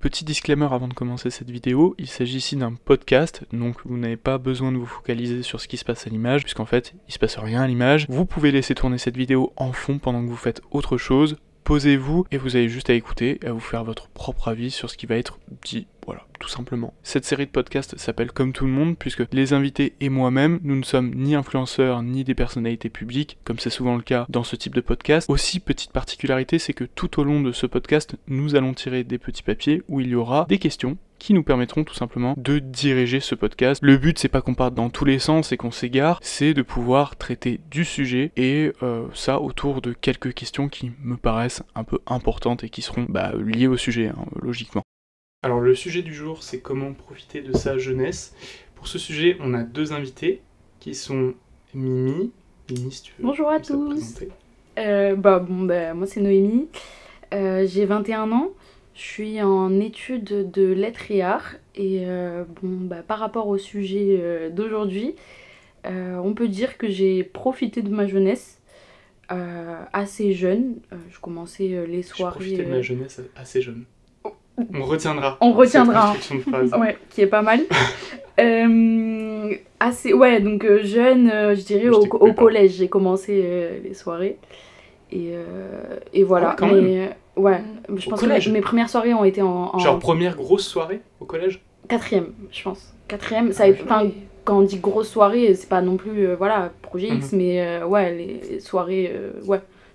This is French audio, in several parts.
Petit disclaimer avant de commencer cette vidéo, il s'agit ici d'un podcast, donc vous n'avez pas besoin de vous focaliser sur ce qui se passe à l'image, puisqu'en fait, il se passe rien à l'image. Vous pouvez laisser tourner cette vidéo en fond pendant que vous faites autre chose, posez-vous et vous avez juste à écouter et à vous faire votre propre avis sur ce qui va être dit, voilà, tout simplement. Cette série de podcasts s'appelle Comme tout le monde, puisque les invités et moi-même, nous ne sommes ni influenceurs ni des personnalités publiques, comme c'est souvent le cas dans ce type de podcast. Aussi, petite particularité, c'est que tout au long de ce podcast, nous allons tirer des petits papiers où il y aura des questions qui nous permettront tout simplement de diriger ce podcast. Le but, c'est pas qu'on parte dans tous les sens et qu'on s'égare, c'est de pouvoir traiter du sujet et ça autour de quelques questions qui me paraissent un peu importantes et qui seront liées au sujet, hein, logiquement. Alors le sujet du jour, c'est comment profiter de sa jeunesse. Pour ce sujet, on a deux invités qui sont Mimi. Mimi, si tu veux. Bonjour à tous. Moi c'est Noémie. J'ai 21 ans. Je suis en études de lettres et arts. Et par rapport au sujet d'aujourd'hui, on peut dire que j'ai profité de ma jeunesse assez jeune. Je commençais les soirées. J'ai profité de ma jeunesse assez jeune. On retiendra. Cette construction de phrase. Ouais, qui est pas mal. Jeune, je dirais au collège, j'ai commencé les soirées. Et voilà. Ah ouais, Je pense que mes premières soirées ont été en... Genre première grosse soirée au collège ? 4e, je pense. 4e, quand on dit grosse soirée, c'est pas non plus, projet X, mais les soirées,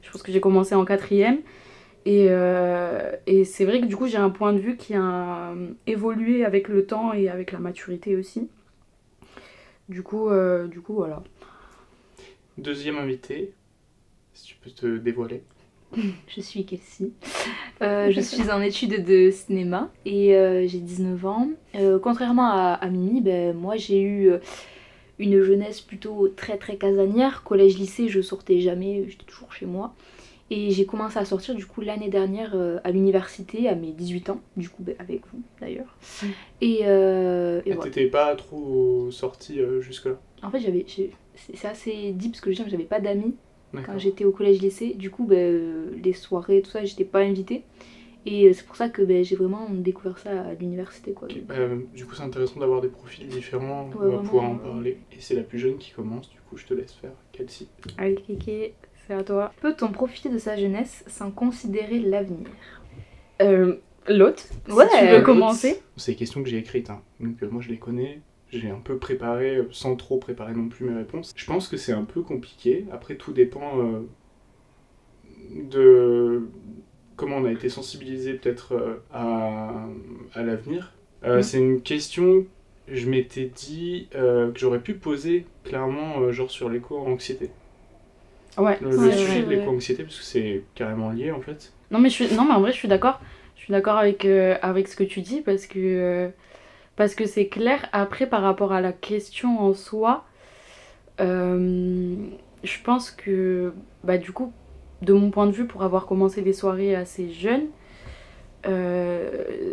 je pense que j'ai commencé en 4e. Et c'est vrai que du coup j'ai un point de vue qui a évolué avec le temps et avec la maturité aussi. Du coup voilà. Deuxième invité, si tu peux te dévoiler. Je suis Kelsey. Je suis en études de cinéma et j'ai 19 ans. Contrairement à Mimi, moi j'ai eu une jeunesse plutôt très très casanière. Collège-lycée, je sortais jamais, j'étais toujours chez moi. Et j'ai commencé à sortir du coup l'année dernière à l'université à mes 18 ans, du coup avec vous d'ailleurs. Et voilà. T'étais pas trop sortie jusque-là ? En fait c'est assez deep ce que je dis, j'avais pas d'amis quand D'accord. j'étais au collège-lycée. Du coup les soirées, tout ça, j'étais pas invitée. Et c'est pour ça que j'ai vraiment découvert ça à l'université, quoi. Okay. Du coup c'est intéressant d'avoir des profils différents, Ouais, on va vraiment, pouvoir en parler. Et c'est la plus jeune qui commence, du coup je te laisse faire. Kelsey. Allez Kiki, c'est à toi. Peut-on profiter de sa jeunesse sans considérer l'avenir ? L'autre, Ouais, si tu veux commencer. C'est des questions que j'ai écrites, hein. Donc moi je les connais. J'ai un peu préparé, sans trop préparer non plus mes réponses. Je pense que c'est un peu compliqué. Après, tout dépend de comment on a été sensibilisé peut-être à l'avenir. C'est une question, je m'étais dit, que j'aurais pu poser clairement genre sur l'éco-anxiété. Ouais, Le sujet de l'éco-anxiété, parce que c'est carrément lié en fait. Non mais en vrai je suis d'accord. Je suis d'accord avec ce que tu dis parce que c'est clair. Après, par rapport à la question en soi, je pense que, du coup, de mon point de vue, pour avoir commencé les soirées assez jeune,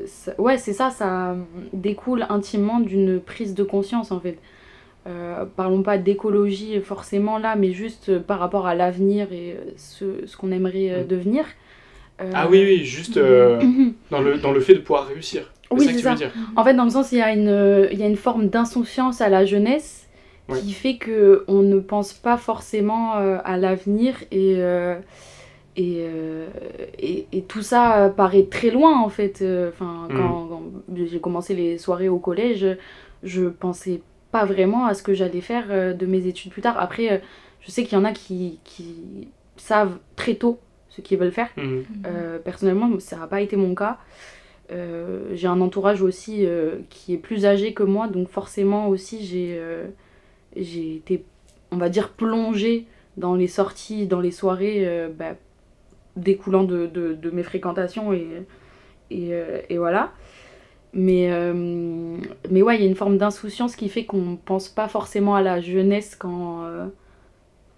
ça découle intimement d'une prise de conscience, en fait. Parlons pas d'écologie forcément là, mais juste par rapport à l'avenir et ce qu'on aimerait devenir. Ah oui, juste dans le fait de pouvoir réussir. Oui, c'est ça que tu veux dire. En fait, dans le sens, il y a une forme d'insouciance à la jeunesse qui fait qu'on ne pense pas forcément à l'avenir et tout ça paraît très loin en fait. Quand j'ai commencé les soirées au collège, je pensais pas vraiment à ce que j'allais faire de mes études plus tard. Après, je sais qu'il y en a qui savent très tôt ce qu'ils veulent faire. Personnellement, ça n'a pas été mon cas. J'ai un entourage aussi qui est plus âgé que moi, donc forcément aussi j'ai été, on va dire, plongée dans les sorties, dans les soirées découlant de mes fréquentations et voilà. Mais ouais, il y a une forme d'insouciance qui fait qu'on pense pas forcément à la jeunesse quand...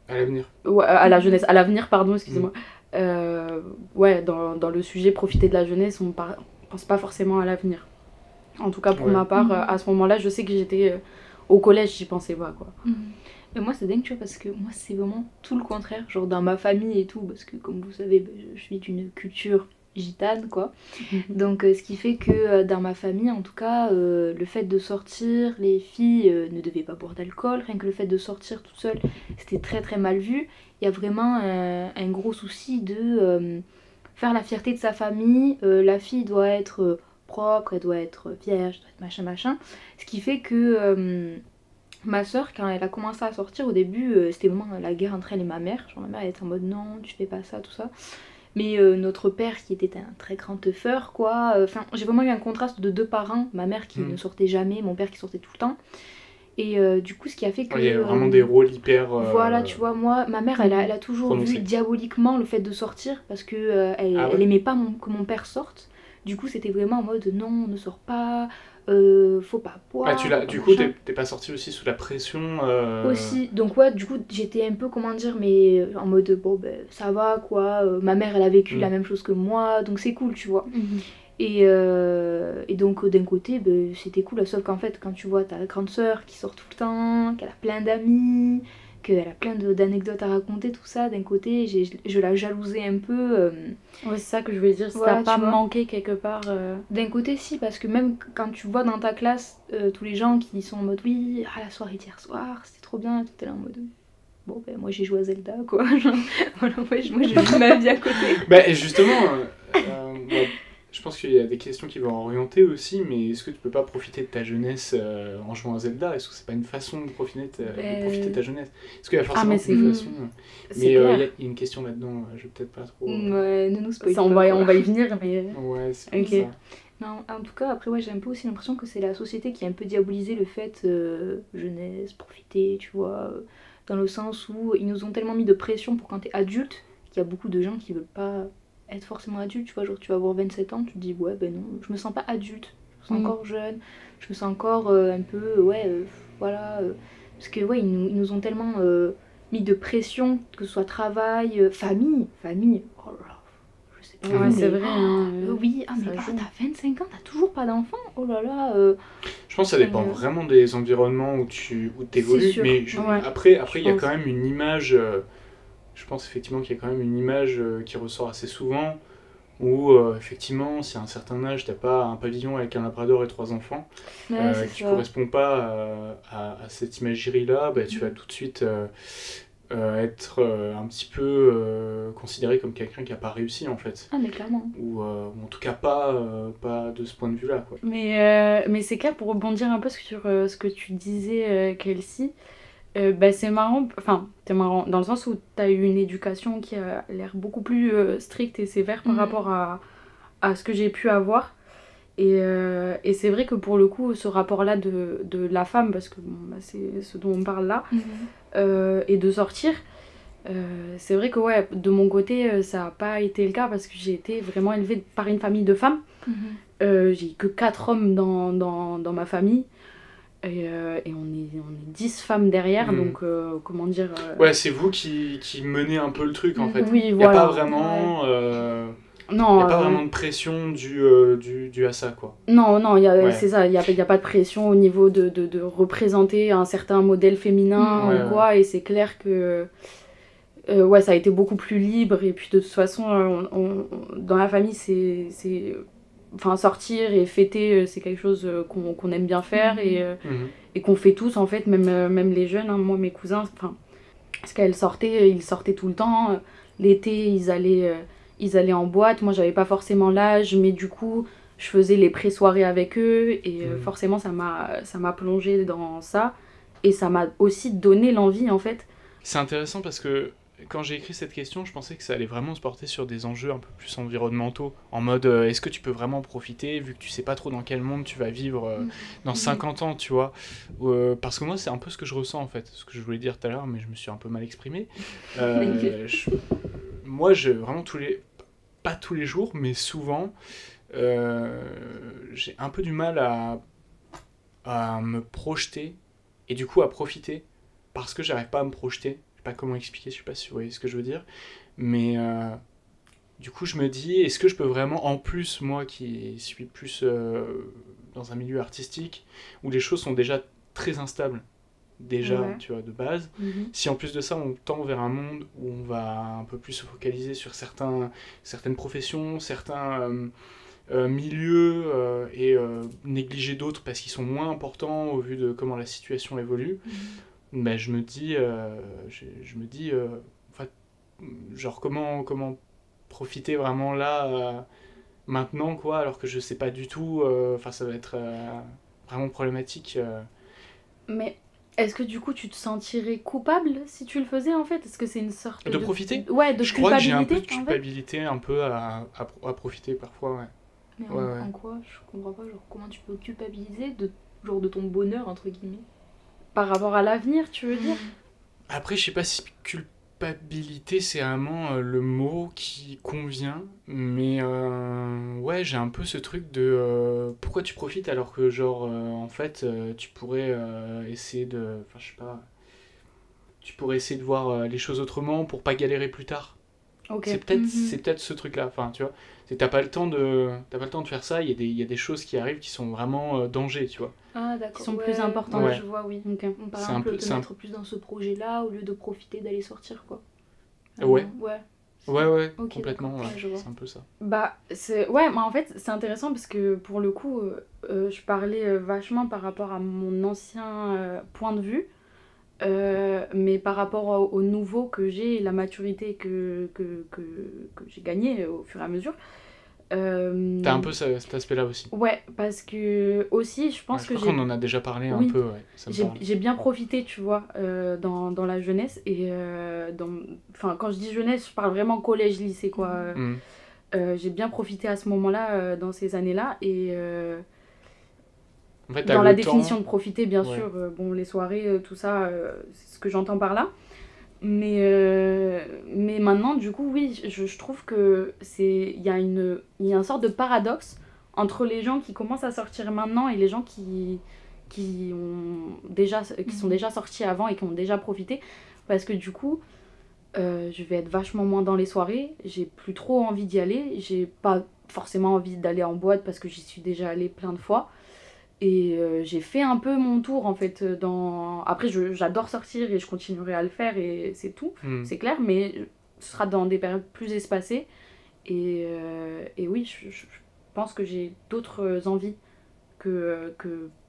À l'avenir. Ouais, à la jeunesse, à l'avenir, pardon, excusez-moi. Dans le sujet profiter de la jeunesse, on pense pas forcément à l'avenir. En tout cas pour ma part, à ce moment-là, je sais que j'étais au collège, j'y pensais pas quoi. Mais moi c'est dingue, tu vois, parce que moi c'est vraiment tout le contraire, genre dans ma famille et tout, parce que comme vous savez, je suis d'une culture gitane, quoi. Donc ce qui fait que dans ma famille, en tout cas, le fait de sortir, les filles ne devaient pas boire d'alcool, rien que le fait de sortir toute seule, c'était très très mal vu. Il y a vraiment un gros souci de faire la fierté de sa famille. La fille doit être propre, elle doit être vierge, doit être machin machin. Ce qui fait que ma soeur, quand elle a commencé à sortir, au début, c'était vraiment la guerre entre elle et ma mère. Genre ma mère elle était en mode non, tu fais pas ça, tout ça. Mais notre père qui était un très grand teufeur, quoi. Enfin, j'ai vraiment eu un contraste de deux parents. Ma mère qui ne sortait jamais, mon père qui sortait tout le temps. Et du coup, ce qui a fait que... Il y a vraiment des rôles hyper... Voilà, tu vois, moi, ma mère, elle a toujours prononcé. vu diaboliquement le fait de sortir parce que elle aimait pas que mon père sorte. Du coup, c'était vraiment en mode non, ne sors pas, faut pas boire. Du coup, t'es pas sortie aussi sous la pression Aussi, donc ouais, du coup, j'étais un peu, comment dire, mais en mode bon, ben ça va quoi. Ma mère, elle a vécu la même chose que moi, donc c'est cool, tu vois. Et donc d'un côté c'était cool, sauf qu'en fait quand tu vois ta grande sœur qui sort tout le temps, qu'elle a plein d'amis, qu'elle a plein d'anecdotes à raconter, tout ça, d'un côté je la jalousais un peu. Ouais, c'est ça que je voulais dire, si voilà, t'as pas manqué quelque part. D'un côté si, parce que même quand tu vois dans ta classe tous les gens qui sont en mode oui, la soirée d'hier soir, c'était trop bien, tout est là en mode... Bon ben moi j'ai joué à Zelda quoi, genre, voilà, moi j'ai joué ma vie à côté. Bah justement, je pense qu'il y a des questions qui vont orienter aussi, mais est-ce que tu peux pas profiter de ta jeunesse en jouant à Zelda? Est-ce que c'est pas une façon de profiter de ta jeunesse? Est-ce qu'il y a forcément une façon? Mais il y a une question là-dedans, je vais peut-être pas trop... Ouais, ne nous spoil pas. On va y venir, mais... Ouais, c'est pour ça. Non, en tout cas, après, ouais, j'ai un peu aussi l'impression que c'est la société qui a un peu diabolisé le fait jeunesse, profiter, tu vois, dans le sens où ils nous ont tellement mis de pression pour quand t'es adulte, qu'il y a beaucoup de gens qui veulent pas être forcément adulte, tu vois, genre tu vas avoir 27 ans, tu te dis ouais ben non, je me sens pas adulte, je me sens encore jeune, je me sens encore un peu, voilà, parce que ouais, ils nous ont tellement mis de pression, que ce soit travail, famille, oh là là, je sais pas. Ouais, c'est vrai. Oui, mais t'as 25 ans, t'as toujours pas d'enfant, oh là là. Je pense que ça dépend vraiment des environnements où t'évolues, mais après il y a quand même une image... je pense effectivement qu'il y a quand même une image qui ressort assez souvent où effectivement si à un certain âge t'as pas un pavillon avec un labrador et 3 enfants qui correspond pas à cette imagerie là, tu vas tout de suite être un petit peu considéré comme quelqu'un qui a pas réussi en fait. Ah mais clairement. Ou en tout cas pas de ce point de vue là quoi. Mais c'est clair, pour rebondir un peu sur ce que tu disais Kelsey, c'est marrant, enfin c'est marrant dans le sens où t'as eu une éducation qui a l'air beaucoup plus stricte et sévère par rapport à ce que j'ai pu avoir, et c'est vrai que pour le coup ce rapport là de la femme, parce que c'est ce dont on parle là, et de sortir, c'est vrai que ouais, de mon côté ça n'a pas été le cas parce que j'ai été vraiment élevée par une famille de femmes. J'ai eu que 4 hommes dans ma famille. Et on est 10 femmes derrière, donc comment dire... Ouais, c'est vous qui menez un peu le truc en fait. Oui, il n'y a pas vraiment... Non, il n'y a pas vraiment de pression due à ça, quoi. Non, c'est ça, il n'y a pas de pression au niveau de représenter un certain modèle féminin ou quoi, et c'est clair que... ça a été beaucoup plus libre, et puis de toute façon, dans la famille, c'est enfin, sortir et fêter, c'est quelque chose qu'on aime bien faire, et qu'on fait tous, en fait, même les jeunes, hein. Moi, mes cousins, parce qu'ils sortaient tout le temps, l'été, ils allaient en boîte, moi, j'avais pas forcément l'âge, mais du coup, je faisais les pré-soirées avec eux, et forcément, ça m'a plongée dans ça, et ça m'a aussi donné l'envie, en fait. C'est intéressant parce que quand j'ai écrit cette question, je pensais que ça allait vraiment se porter sur des enjeux un peu plus environnementaux, en mode est-ce que tu peux vraiment profiter vu que tu sais pas trop dans quel monde tu vas vivre dans 50 ans, tu vois, parce que moi c'est un peu ce que je ressens en fait, ce que je voulais dire tout à l'heure mais je me suis un peu mal exprimé. Moi vraiment pas tous les jours mais souvent j'ai un peu du mal à me projeter et du coup à profiter parce que j'arrive pas à me projeter. Pas comment expliquer, je sais pas si vous voyez ce que je veux dire, mais du coup je me dis, est-ce que je peux vraiment, en plus moi qui suis plus dans un milieu artistique où les choses sont déjà très instables déjà, Ouais. tu vois, de base. Si en plus de ça, on tend vers un monde où on va un peu plus se focaliser sur certaines professions, certains milieux et négliger d'autres parce qu'ils sont moins importants au vu de comment la situation évolue, ben, je me dis, en fait, genre comment profiter vraiment là, maintenant, quoi, alors que je sais pas du tout, enfin ça va être vraiment problématique. Mais est-ce que du coup tu te sentirais coupable si tu le faisais en fait? Est-ce que c'est une sorte De profiter? Ouais, de Je crois que j'ai un peu de culpabilité, en fait. culpabilité un peu à profiter parfois, ouais. Mais Ouais, ouais. en quoi? Je comprends pas, genre comment tu peux culpabiliser de ton bonheur, entre guillemets. Par rapport à l'avenir, tu veux dire? Après, je sais pas si culpabilité c'est vraiment le mot qui convient, mais ouais, j'ai un peu ce truc de pourquoi tu profites alors que, genre, en fait, tu pourrais essayer de. Enfin, je sais pas. Tu pourrais essayer de voir les choses autrement pour pas galérer plus tard. Ok. C'est peut-être ce truc-là, enfin, tu vois. T'as pas le temps de faire ça, il y a des choses qui arrivent qui sont vraiment danger, tu vois. Ah d'accord. Qui sont plus importants. Ouais, Ouais. je vois, oui. Ok. Par C'est un exemple, peu- te c'est un- mettre plus dans ce projet-là au lieu de profiter d'aller sortir, quoi. Ouais. Ouais. Ouais, Ok, complètement, d'accord, ouais. ouais, je vois. C'est un peu ça. Bah, ouais, mais en fait, c'est intéressant parce que pour le coup, je parlais vachement par rapport à mon ancien point de vue, mais par rapport au nouveau que j'ai et la maturité que j'ai gagnée au fur et à mesure. T'as un peu cet aspect-là aussi. Ouais, parce que aussi, je pense Ouais, je que crois qu'on en a déjà parlé un Oui. peu, ouais. Ça me parle. j'ai bien profité, tu vois, dans la jeunesse. Et enfin, quand je dis jeunesse, je parle vraiment collège, lycée, quoi. Mm. J'ai bien profité à ce moment-là, dans ces années-là. Et En fait, t'as dans la le temps. définition de profiter, bien Ouais. sûr, bon, les soirées, tout ça, c'est ce que j'entends par là. Mais maintenant, du coup, oui, je trouve que il y a une sorte de paradoxe entre les gens qui commencent à sortir maintenant et les gens qui sont déjà sortis avant et qui ont déjà profité. Parce que du coup, je vais être vachement moins dans les soirées, j'ai plus trop envie d'y aller, j'ai pas forcément envie d'aller en boîte parce que j'y suis déjà allée plein de fois. Et j'ai fait un peu mon tour en fait Après j'adore sortir et je continuerai à le faire et c'est tout, Mm. c'est clair, mais ce sera dans des périodes plus espacées. Et oui, je pense que j'ai d'autres envies que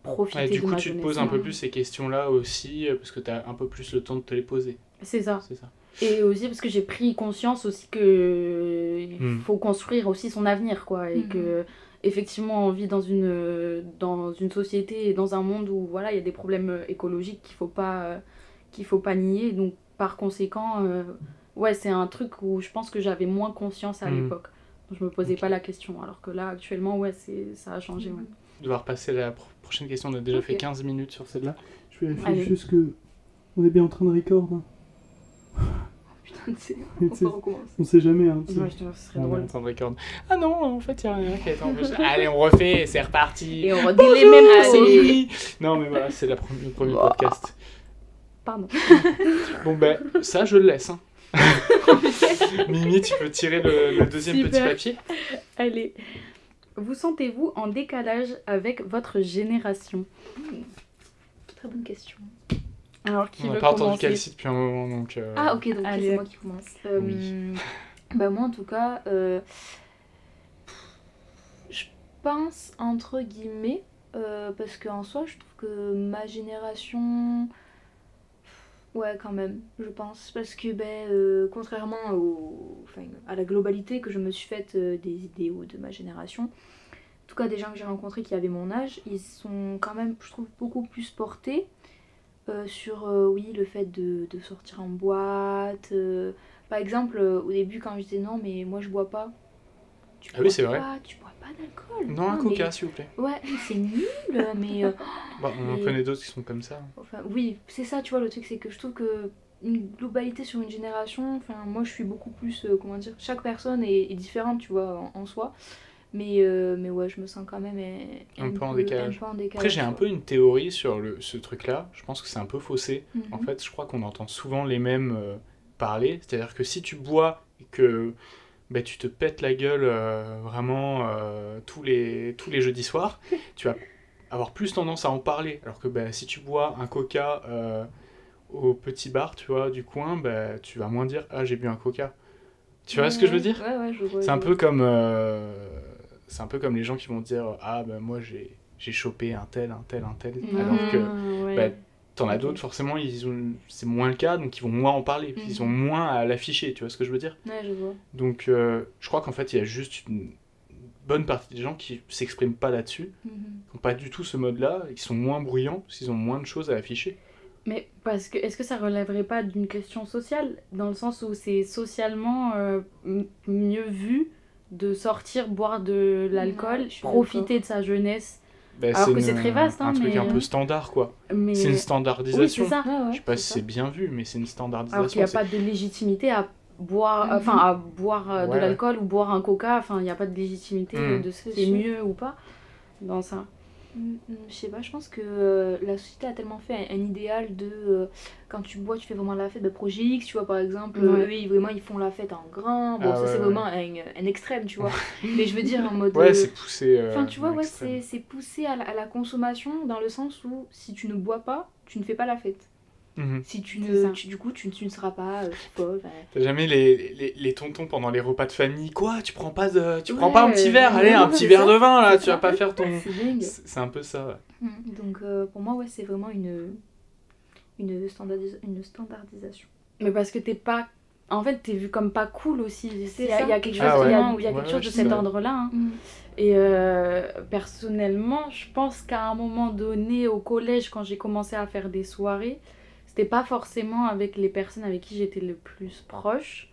profiter Ouais, du de coup, ma tu te jeunesse. poses un peu plus ces questions-là aussi, parce que t'as un peu plus le temps de te les poser. C'est ça. C'est ça. Et aussi parce que j'ai pris conscience aussi que il Mm. faut construire aussi son avenir, quoi. Et que, effectivement, on vit dans une société et dans un monde où, voilà, il y a des problèmes écologiques qu'il faut pas nier. Donc, par conséquent, ouais, c'est un truc où je pense que j'avais moins conscience à l'époque. Donc, je me posais pas la question. Alors que là, actuellement, ouais, ça a changé, ouais. Devoir passer à la prochaine question, on a déjà Ok. fait 15 minutes sur celle-là. Je vérifie Allez. juste que on est bien en train de record. Hein. Putain, c'est... Mais On tu sais, peut recommencer. on sait jamais. Hein, tu sais. Ouais, ce serait On est drôle. en train de record. Ah non, en fait, il y a rien qui a été enregistré. Allez, on refait, c'est reparti. Et on redit les mêmes Allez. Non, mais voilà, c'est le premier podcast. Pardon. Bon, ben, ça, je le laisse. Hein. Mimi, tu peux tirer le deuxième Super. petit papier. Allez. Vous sentez-vous en décalage avec votre génération? Très bonne question. Alors, qui On n'a veut pas entendu commencer? Kelsey depuis un moment, donc... Ah ok, donc Allez. c'est moi qui commence. Oui. Bah moi en tout cas, je pense entre guillemets, parce qu'en soi je trouve que ma génération, ouais quand même, je pense. Parce que contrairement à la globalité que je me suis faite des idéaux de ma génération, en tout cas des gens que j'ai rencontrés qui avaient mon âge, ils sont quand même, je trouve, beaucoup plus portés sur oui, le fait de sortir en boîte. Par exemple, au début, quand je disais non, mais moi je bois pas. Ah oui, c'est vrai. Tu bois pas d'alcool. Non, un mais- coca, s'il vous plaît. Ouais, mais c'est nul, mais. Bon, on en Mais- connaît d'autres qui sont comme ça. Enfin, oui, c'est ça, tu vois, le truc, c'est que je trouve que une globalité sur une génération, enfin, moi je suis beaucoup plus, comment dire, chaque personne est différente, tu vois, en soi. Mais ouais, je me sens quand même Un peu en décalage. un peu en décalage. Après, j'ai un peu une théorie sur ce truc-là. Je pense que c'est un peu faussé. Mhm. En fait, je crois qu'on entend souvent les mêmes parler. C'est-à-dire que si tu bois et que tu te pètes la gueule vraiment tous les jeudis soirs, tu vas avoir plus tendance à en parler. Alors que si tu bois un coca au petit bar, tu vois, du coin, tu vas moins dire « Ah, j'ai bu un coca ». Tu vois ce que je veux dire ? Ouais, je vois. C'est un peu comme les gens qui vont dire « Ah, moi, j'ai chopé un tel. » Alors que t'en as d'autres, forcément, c'est moins le cas, donc ils vont moins en parler. Ils ont moins à l'afficher, tu vois ce que je veux dire ? Ouais, je vois. Donc, je crois qu'en fait, il y a juste une bonne partie des gens qui s'expriment pas là-dessus, qui n'ont pas du tout ce mode-là, et qui sont moins bruyants, parce qu'ils ont moins de choses à afficher. Mais parce que, est-ce que ça relèverait pas d'une question sociale, dans le sens où c'est socialement mieux vu de sortir, boire de l'alcool, profiter de sa jeunesse, alors que c'est très vaste, un truc un peu standard, quoi. C'est une standardisation. Oui, c'est ça. Je sais pas si c'est bien vu, mais c'est une standardisation. Alors qu'il n'y a pas de légitimité à boire, de l'alcool ou boire un coca, il n'y a pas de légitimité de ce qui est mieux ou pas dans ça. Je sais pas, je pense que la société a tellement fait un idéal de quand tu bois, tu fais vraiment la fête. Projet X, tu vois, par exemple, eux, ils font la fête en grain. Bon, c'est vraiment un extrême, tu vois. Mais je veux dire, en mode. C'est poussé. Tu vois, c'est poussé à la consommation, dans le sens où si tu ne bois pas, tu ne fais pas la fête. Si tu ne seras pas pauvre. T'as jamais les tontons pendant les repas de famille, quoi, tu prends pas un petit verre, allez, un petit verre de vin là, tu vas pas faire ton. C'est un peu ça. Donc pour moi, c'est vraiment une standardisation. Mais parce que t'es pas. En fait, t'es vu comme pas cool aussi. Il y a quelque chose, de cet ordre-là. Et personnellement, je pense qu'à un moment donné, au collège, quand j'ai commencé à faire des soirées, c'était pas forcément avec les personnes avec qui j'étais le plus proche,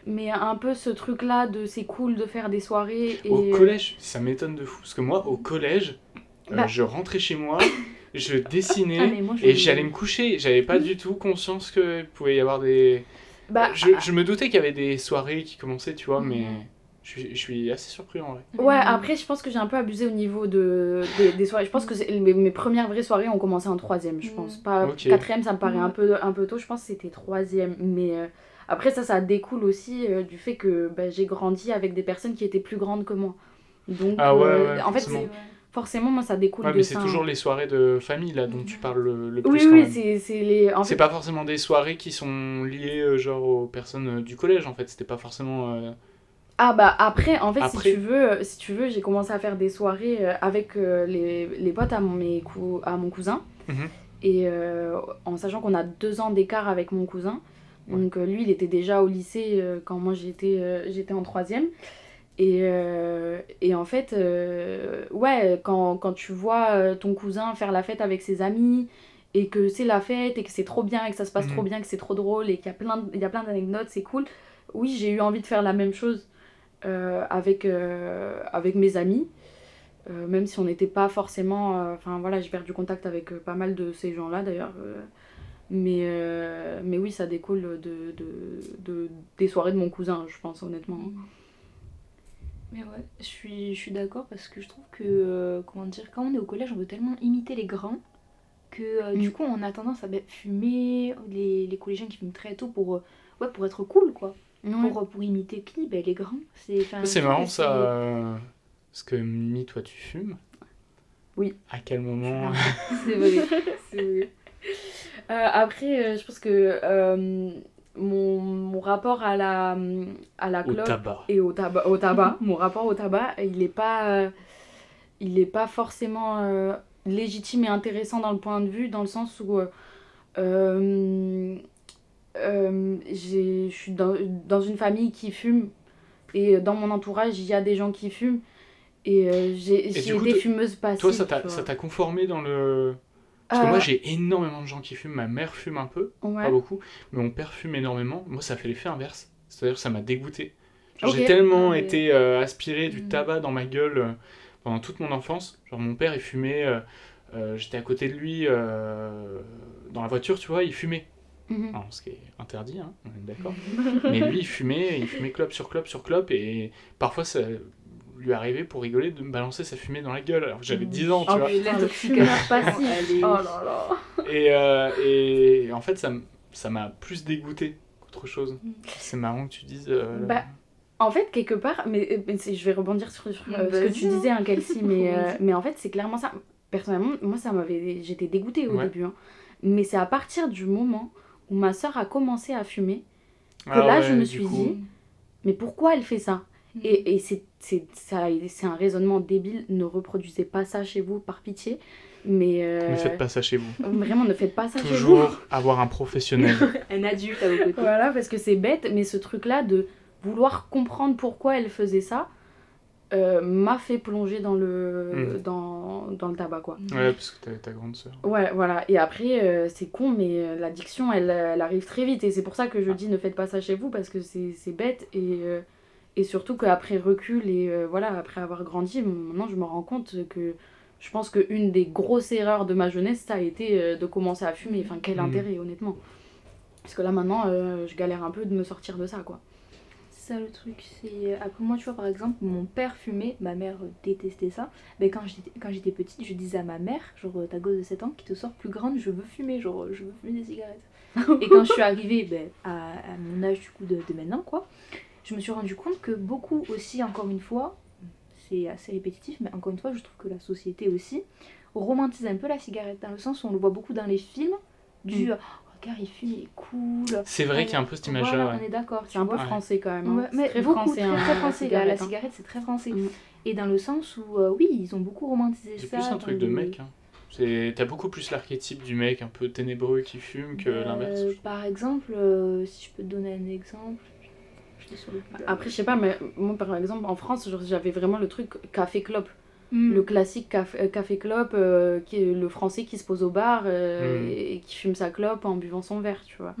mais un peu ce truc-là de c'est cool de faire des soirées. Et... Au collège, ça m'étonne de fou, parce que moi, au collège, je rentrais chez moi, je dessinais et j'allais me coucher. J'avais pas du tout conscience qu'il pouvait y avoir des... je me doutais qu'il y avait des soirées qui commençaient, tu vois, mais... Je suis assez surpris en vrai. Ouais, après je pense que j'ai un peu abusé au niveau des soirées. Je pense que mes premières vraies soirées ont commencé en 3ème, je pense. Pas 4ème, ça me paraît un peu tôt, je pense que c'était 3ème. Mais après ça découle aussi du fait que j'ai grandi avec des personnes qui étaient plus grandes que moi. Donc en fait, forcément, moi ça découle de ça. Mais c'est toujours les soirées de famille là dont tu parles le plus. Oui, c'est les... C'est pas forcément des soirées qui sont liées genre aux personnes du collège en fait. C'était pas forcément... après, en fait, si tu veux, j'ai commencé à faire des soirées avec les potes à mon cousin. Et en sachant qu'on a 2 ans d'écart avec mon cousin. Donc lui, il était déjà au lycée quand moi j'étais en 3ème. Et en fait, quand tu vois ton cousin faire la fête avec ses amis, et que c'est la fête, et que c'est trop bien, et que ça se passe trop bien, que c'est trop drôle, et qu'il y a plein d'anecdotes, c'est cool. Oui, j'ai eu envie de faire la même chose. Avec mes amis, même si on n'était pas forcément... j'ai perdu contact avec pas mal de ces gens-là d'ailleurs. Mais oui, ça découle des soirées de mon cousin, je pense, honnêtement. Mais ouais, je suis d'accord parce que je trouve que, quand on est au collège, on veut tellement imiter les grands que du coup on a tendance à fumer, les collégiens qui fument très tôt pour être cool, quoi. Pour imiter qui ? Les grands. C'est marrant ça, parce que Mimi, toi tu fumes ? Oui. À quel moment ? C'est vrai. Après, je pense que mon rapport à la clope et au tabac, mon rapport au tabac, il est pas forcément légitime et intéressant dans le point de vue, dans le sens où je suis dans une famille qui fume, et dans mon entourage il y a des gens qui fument, et j'ai été fumeuse passive. Toi, ça t'a conformé dans le... Parce que moi j'ai énormément de gens qui fument, ma mère fume un peu, pas beaucoup, mais mon père fume énormément. Moi ça fait l'effet inverse, c'est-à-dire que ça m'a dégoûté. J'ai tellement été aspiré du tabac dans ma gueule pendant toute mon enfance. Genre mon père il fumait, j'étais à côté de lui dans la voiture, tu vois, il fumait. Alors, ce qui est interdit, hein, on est d'accord. Mais lui, il fumait clope sur clope sur clope, et parfois ça lui arrivait pour rigoler de me balancer sa fumée dans la gueule, alors que j'avais 10 ans, tu vois. Oh là là. Et en fait, ça m'a plus dégoûté qu'autre chose. C'est marrant que tu dises... En fait, quelque part, mais je vais rebondir sur ce que tu disais, hein, Kelsey, mais en fait, c'est clairement ça. personnellement, moi, j'étais dégoûtée au début. Hein. Mais c'est à partir du moment où ma sœur a commencé à fumer que là, je me suis dit, mais pourquoi elle fait ça ? Et c'est un raisonnement débile, ne reproduisez pas ça chez vous, par pitié. Mais ne faites pas ça chez vous. Vraiment, ne faites pas ça chez vous. Toujours avoir un professionnel. Un adulte à vos côtés. Voilà, parce que c'est bête, mais ce truc-là de vouloir comprendre pourquoi elle faisait ça m'a fait plonger dans le tabac, quoi. Ouais, parce que t'as ta grande sœur. Ouais, voilà. Et après, c'est con, mais l'addiction, elle arrive très vite. Et c'est pour ça que je dis ne faites pas ça chez vous, parce que c'est bête. Et surtout qu'après recul et voilà, après avoir grandi, maintenant je me rends compte que je pense qu'une des grosses erreurs de ma jeunesse, ça a été de commencer à fumer. Enfin, quel intérêt, honnêtement. Parce que là, maintenant, je galère un peu de me sortir de ça, quoi. C'est ça le truc. Après, moi, tu vois, par exemple, mon père fumait, ma mère détestait ça. Mais quand j'étais petite, je disais à ma mère, genre, ta gosse de 7 ans qui te sort plus grande, je veux fumer, genre, je veux fumer des cigarettes. Et quand je suis arrivée à mon âge, du coup, de maintenant, quoi, je me suis rendu compte que beaucoup aussi, encore une fois, c'est assez répétitif, mais encore une fois, je trouve que la société aussi romantise un peu la cigarette, dans le sens où on le voit beaucoup dans les films, regarde, il fume, il est cool. C'est vrai qu'il y a un peu cette image-là. Voilà, on est d'accord. C'est un peu français quand même. Hein. Ouais, mais très beaucoup, français. Très français. La hein. cigarette, c'est très français. Et dans le sens où, oui, ils ont beaucoup romantisé ça. C'est plus un truc de mec. Hein. T'as beaucoup plus l'archétype du mec un peu ténébreux qui fume que l'inverse. Par exemple, si je peux te donner un exemple. Après, je sais pas, mais moi par exemple en France, j'avais vraiment le truc café-clope. Le classique café-clope, qui est le français qui se pose au bar et qui fume sa clope en buvant son verre, tu vois.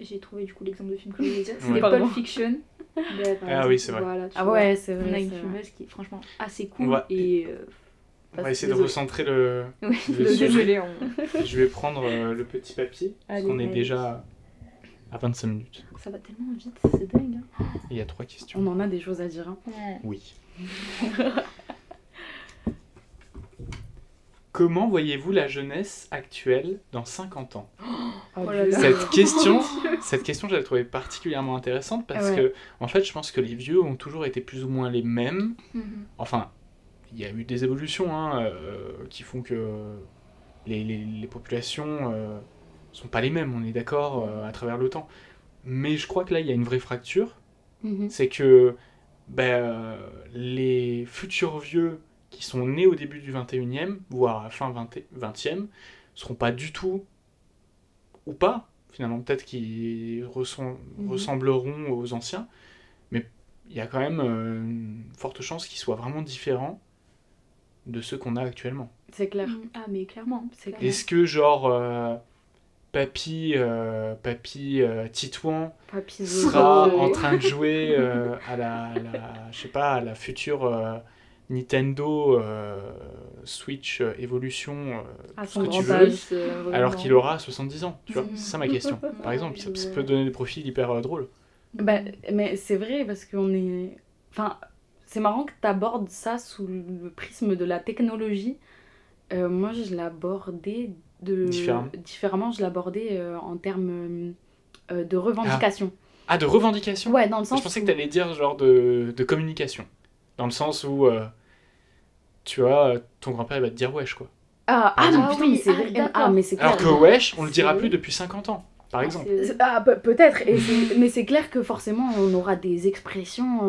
J'ai trouvé du coup l'exemple de film que je voulais dire, c'était Pulp Fiction. Oui, c'est vrai. Voilà, ouais, c'est vrai. On a une fumeuse qui est franchement assez cool et... on va essayer de recentrer le sujet. Je vais prendre le petit papier, parce qu'on est déjà à 25 minutes. Ça va tellement vite, c'est dingue. Hein. Il y a 3 questions. On en a des choses à dire. Hein. Oui. Comment voyez-vous la jeunesse actuelle dans 50 ans ? Cette question, je la trouvais particulièrement intéressante parce que, en fait, je pense que les vieux ont toujours été plus ou moins les mêmes. Enfin, il y a eu des évolutions qui font que les populations sont pas les mêmes, on est d'accord, à travers le temps. Mais je crois que là, il y a une vraie fracture. C'est que les futurs vieux qui sont nés au début du 21e, voire à la fin 20e, seront pas du tout, ou pas, finalement, peut-être qu'ils ressembleront aux anciens, mais il y a quand même une forte chance qu'ils soient vraiment différents de ceux qu'on a actuellement. C'est clair. Ah, mais clairement, c'est clair. Est-ce que, genre, Papy Titouan sera en train de jouer à la future Nintendo Switch Evolution, ce que tu veux, alors qu'il aura 70 ans, tu vois, c'est ça ma question. Par exemple, ça peut donner des profils hyper drôles. Mais c'est vrai, parce qu'on est... Enfin, c'est marrant que tu abordes ça sous le prisme de la technologie. Moi, je l'abordais différemment, je l'abordais en termes de revendication. Ah, de revendication ? Ouais, dans le sens je pensais que t'allais dire genre de communication. Dans le sens où, tu vois, ton grand-père il va te dire wesh, quoi. Non, putain, mais c'est vrai. Mais c'est clair. Alors que wesh, on le dira plus depuis 50 ans, par exemple. Peut-être, mais c'est clair que forcément on aura des expressions.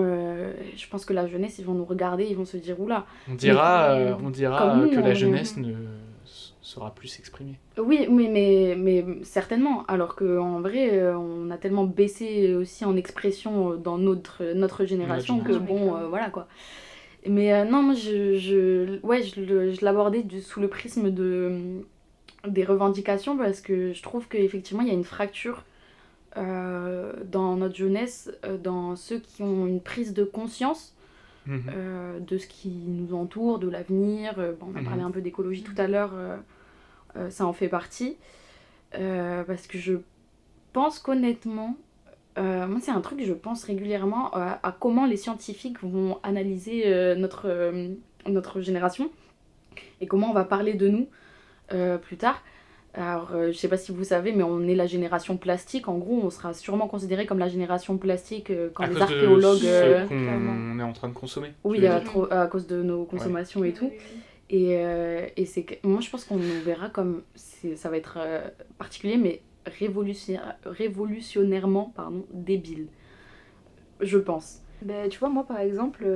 Je pense que la jeunesse, ils vont nous regarder, ils vont se dire oula. On dira que la jeunesse ne sera plus s'exprimer. Oui, mais certainement. Alors qu'en vrai, on a tellement baissé aussi en expression dans notre génération que voilà quoi. Mais non, moi je l'abordais sous le prisme des revendications parce que je trouve qu'effectivement il y a une fracture dans notre jeunesse, dans ceux qui ont une prise de conscience de ce qui nous entoure, de l'avenir. On a parlé un peu d'écologie tout à l'heure. Ça en fait partie parce que je pense qu'honnêtement moi c'est un truc que je pense régulièrement à comment les scientifiques vont analyser notre génération et comment on va parler de nous plus tard. Alors je sais pas si vous savez, mais on est la génération plastique. En gros on sera sûrement considéré comme la génération plastique quand les archéologues on est en train de consommer. Oui, à cause de nos consommations et tout. Et c'est que, moi, je pense qu'on nous verra comme... ça va être particulier, mais révolutionnairement débile. Je pense. Ben, tu vois, moi par exemple,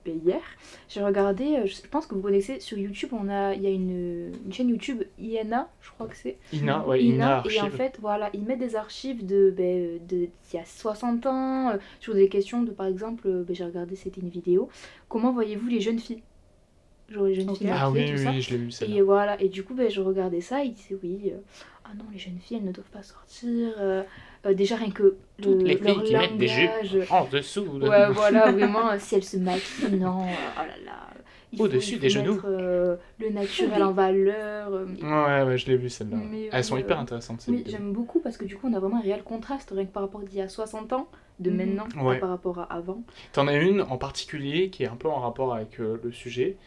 hier, j'ai regardé, je pense que vous connaissez sur YouTube, il y a une chaîne YouTube INA, je crois que c'est. Ina, ouais, Ina Archive. Et en fait, voilà, ils mettent des archives d'il y a 60 ans, sur des questions de, par exemple, j'ai regardé, c'était une vidéo, comment voyez-vous les jeunes filles? Genre les jeunes filles Ah mariées, oui, tout ça. oui, je l'ai vu celle-là. Et voilà, et du coup, je regardais ça, ils disaient oui, ah non, les jeunes filles, elles ne doivent pas sortir. Déjà, rien que Toutes les leur filles qui mettent des langage. jupes en dessous. Ouais, voilà, vraiment, si elles se maquillent, non, oh là là. Au-dessus des genoux. Mettre, le naturel en valeur. Ouais, je l'ai vu celle-là. Elles sont hyper intéressantes, ces Oui, vidéos. j'aime beaucoup parce que du coup, on a vraiment un réel contraste, rien que par rapport d'il y a 60 ans, de maintenant, Ouais. par rapport à avant. T'en as une en particulier qui est un peu en rapport avec le sujet,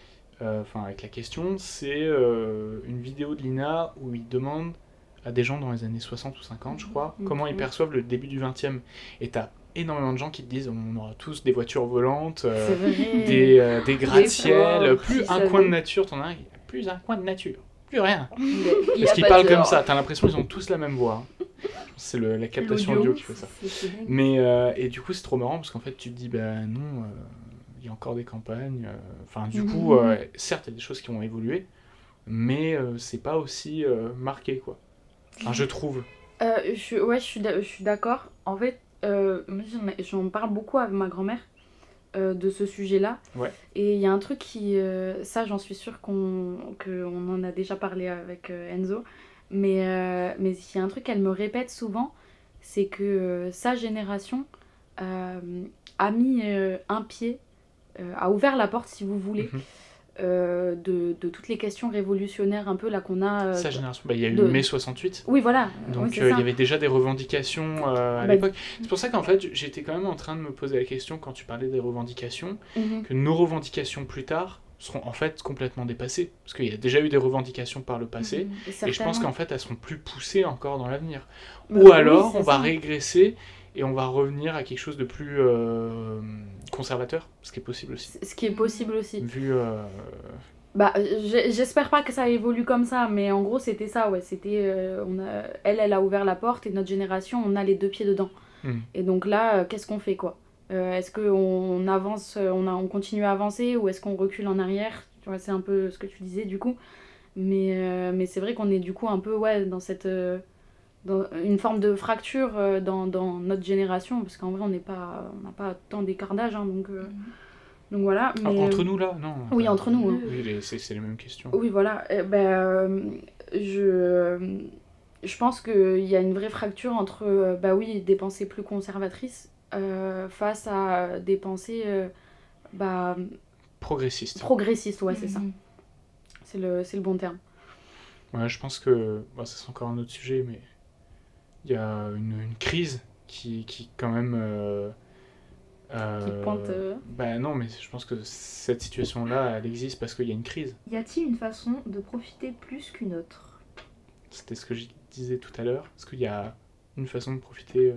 avec la question, c'est une vidéo de Lina où il demande à des gens dans les années 60 ou 50, je crois, comment ils perçoivent le début du 20e. Et t'as énormément de gens qui te disent on aura tous des voitures volantes, des gratte-ciel, plus un coin de nature, t'en as un, plus un coin de nature, plus rien. Parce qu'ils parlent comme ça, t'as l'impression qu'ils ont tous la même voix. C'est la captation audio qui fait ça. Mais, et du coup, c'est trop marrant parce qu'en fait, tu te dis, bah non, il y a encore des campagnes. Du coup, certes, il y a des choses qui ont évolué, mais c'est pas aussi marqué, quoi. Je trouve. Je suis d'accord. En fait, j'en parle beaucoup avec ma grand-mère de ce sujet-là. Ouais. Et il y a un truc qui... ça, j'en suis sûre qu'on en a déjà parlé avec Enzo. Mais il y a un truc qu'elle me répète souvent, c'est que sa génération a mis un pied, a ouvert la porte, si vous voulez, de toutes les questions révolutionnaires un peu là qu'on a. Sa génération, il y a eu mai 68. Oui, voilà. Donc il y avait déjà des revendications à l'époque. C'est pour ça qu'en fait, j'étais quand même en train de me poser la question quand tu parlais des revendications, que nos revendications plus tard seront en fait complètement dépassées. Parce qu'il y a déjà eu des revendications par le passé, et je pense qu'en fait, elles seront plus poussées encore dans l'avenir. Ou alors, on va régresser et on va revenir à quelque chose de plus conservateur, ce qui est possible aussi. Ce qui est possible aussi. Vu... j'espère pas que ça évolue comme ça, mais en gros, c'était ça, ouais. C'était, elle a ouvert la porte, et notre génération, on a les deux pieds dedans. Et donc là, qu'est-ce qu'on fait, quoi? Est-ce qu'on avance, on continue à avancer, ou est-ce qu'on recule en arrière? Tu vois, c'est un peu ce que tu disais, du coup. Mais c'est vrai qu'on est, du coup, un peu, dans cette... dans une forme de fracture dans notre génération, parce qu'en vrai on n'a pas tant d'écart d'âge, donc voilà. Mais, entre nous là, non. Oui, entre nous. Hein. Oui, c'est les mêmes questions. Oui, voilà. Je pense qu'il y a une vraie fracture entre des pensées plus conservatrices face à des pensées progressistes. Progressistes, ouais, c'est ça. C'est le bon terme. Ouais, je pense que ça c'est encore un autre sujet, mais il y a une crise qui quand même... qui pointe... non, mais je pense que cette situation-là, elle existe parce qu'il y a une crise. Y a-t-il une façon de profiter plus qu'une autre? C'était ce que je disais tout à l'heure. Est-ce qu'il y a une façon de profiter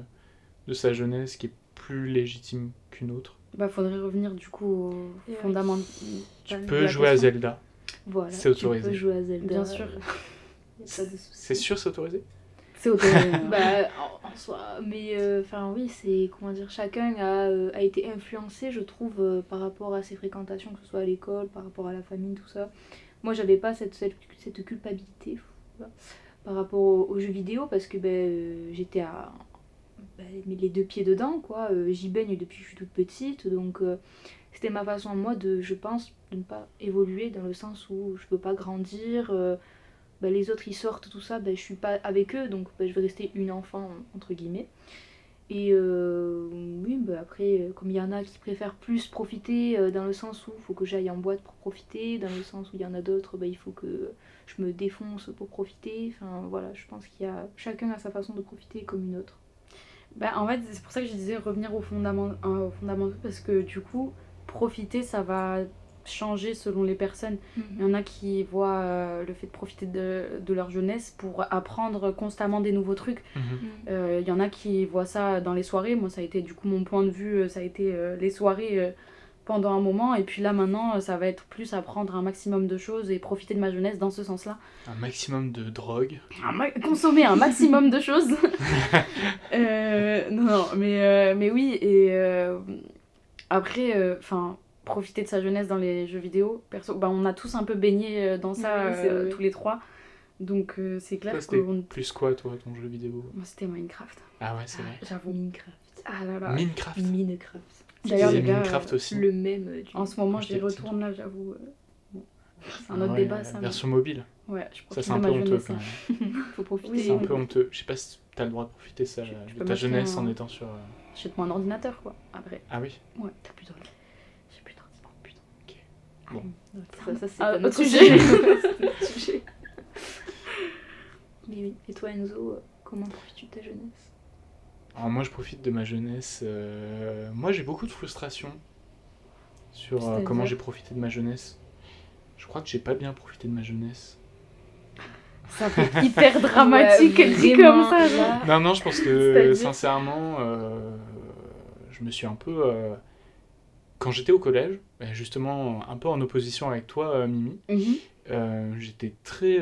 de sa jeunesse qui est plus légitime qu'une autre? Faudrait revenir du coup au fondamental. Tu peux jouer à Zelda. Voilà, c'est autorisé. Tu peux jouer à Zelda. Bien sûr. Y a pas de souci. C'est sûr, c'est autorisé? C'est autorisé. En soi, mais oui, c'est comment dire, chacun a été influencé, je trouve, par rapport à ses fréquentations, que ce soit à l'école, par rapport à la famille, tout ça. Moi, j'avais pas cette culpabilité par rapport aux jeux vidéo parce que j'étais à les deux pieds dedans, quoi. J'y baigne depuis que je suis toute petite, donc c'était ma façon, moi, je pense, de ne pas évoluer dans le sens où je peux pas grandir. Les autres ils sortent, tout ça, je suis pas avec eux, donc je vais rester une enfant entre guillemets. Et après, comme il y en a qui préfèrent plus profiter dans le sens où il faut que j'aille en boîte pour profiter, dans le sens où il y en a d'autres, il faut que je me défonce pour profiter. Enfin voilà, je pense qu'il y a chacun a sa façon de profiter comme une autre. En fait, c'est pour ça que je disais revenir aux fondamentaux, parce que du coup, profiter, ça va changer selon les personnes. Il y en a qui voient le fait de profiter de leur jeunesse pour apprendre constamment des nouveaux trucs. Il y en a qui voient ça dans les soirées. Moi, ça a été du coup mon point de vue, ça a été les soirées pendant un moment, et puis là maintenant ça va être plus apprendre un maximum de choses et profiter de ma jeunesse dans ce sens-là. Un maximum de drogue. Consommer un maximum de choses. Non, mais oui, et après, profiter de sa jeunesse dans les jeux vidéo, perso, on a tous un peu baigné dans ça, Oui, tous les trois. Donc c'est clair Toi, c'était que plus quoi, toi, ton jeu vidéo? moi c'était Minecraft, Ah ouais, c'est vrai. j'avoue. Minecraft. Ah là là. Minecraft. Minecraft. D'ailleurs, C'est les gars, Minecraft aussi. Le même du... en ce moment Quand j'y j'étais petit. retourne là, j'avoue. Bon, c'est un Ah autre ouais, débat, ça. mais- version mobile. Ouais, je Ça, profite c'est un de peu ma honteux jeunesse. quand même. Faut profiter. Oui, C'est un peu honteux. Je sais pas si t'as le droit de profiter Tu de peux ta m'acheter jeunesse un- en étant sur. Jette-moi un ordinateur, quoi, après. Ah oui. Ouais. T'as plus d'ordi. J'ai plus d'ordinateur. Bon. Ça c'est Ah, un autre autre sujet. sujet. C'est un autre sujet. Mais oui. Et toi Enzo, comment profites-tu de ta jeunesse? Alors moi, je profite de ma jeunesse. Moi, j'ai beaucoup de frustration sur C'est-à-dire comment j'ai profité de ma jeunesse. Je crois que j'ai pas bien profité de ma jeunesse. Ça fait hyper dramatique, Ouais, dit vraiment, comme ça. genre. là. Non, je pense que C'est-à-dire sincèrement, je me suis un peu. Quand j'étais au collège, justement un peu en opposition avec toi, Mimi, j'étais très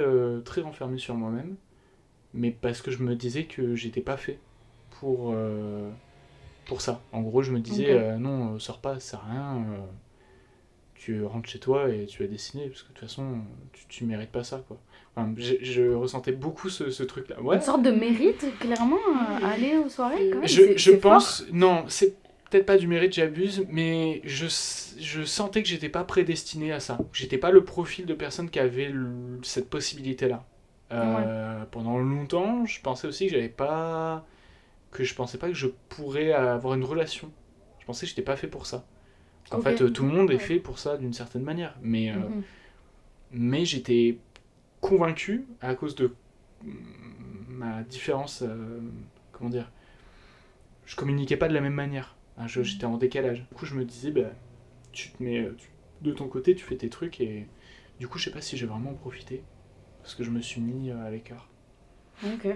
renfermé sur moi-même, mais parce que je me disais que j'étais pas fait pour ça. En gros, je me disais, Ok. non, sors pas, ça sert à rien. Tu rentres chez toi et tu vas dessiner, parce que de toute façon, tu mérites pas ça, quoi. Enfin, je ressentais beaucoup ce truc-là. Ouais. Une sorte de mérite, clairement, aller aux soirées, quand même. Je C'est pense, non, c'est peut-être pas du mérite, j'abuse, mais je sentais que j'étais pas prédestiné à ça. J'étais pas le profil de personne qui avait cette possibilité-là. Pendant longtemps, je pensais aussi que je pensais pas que je pourrais avoir une relation. Je pensais que j'étais pas fait pour ça. Parce qu'en Ok. fait, tout le monde est Ouais. fait pour ça d'une certaine manière. Mais, fort. mais j'étais convaincu, à cause de ma différence, comment dire, je communiquais pas de la même manière. Hein, j'étais en décalage. Du coup, je me disais, tu te mets de ton côté, tu fais tes trucs, et du coup, je sais pas si j'ai vraiment profité, parce que je me suis mis à l'écart. Ok.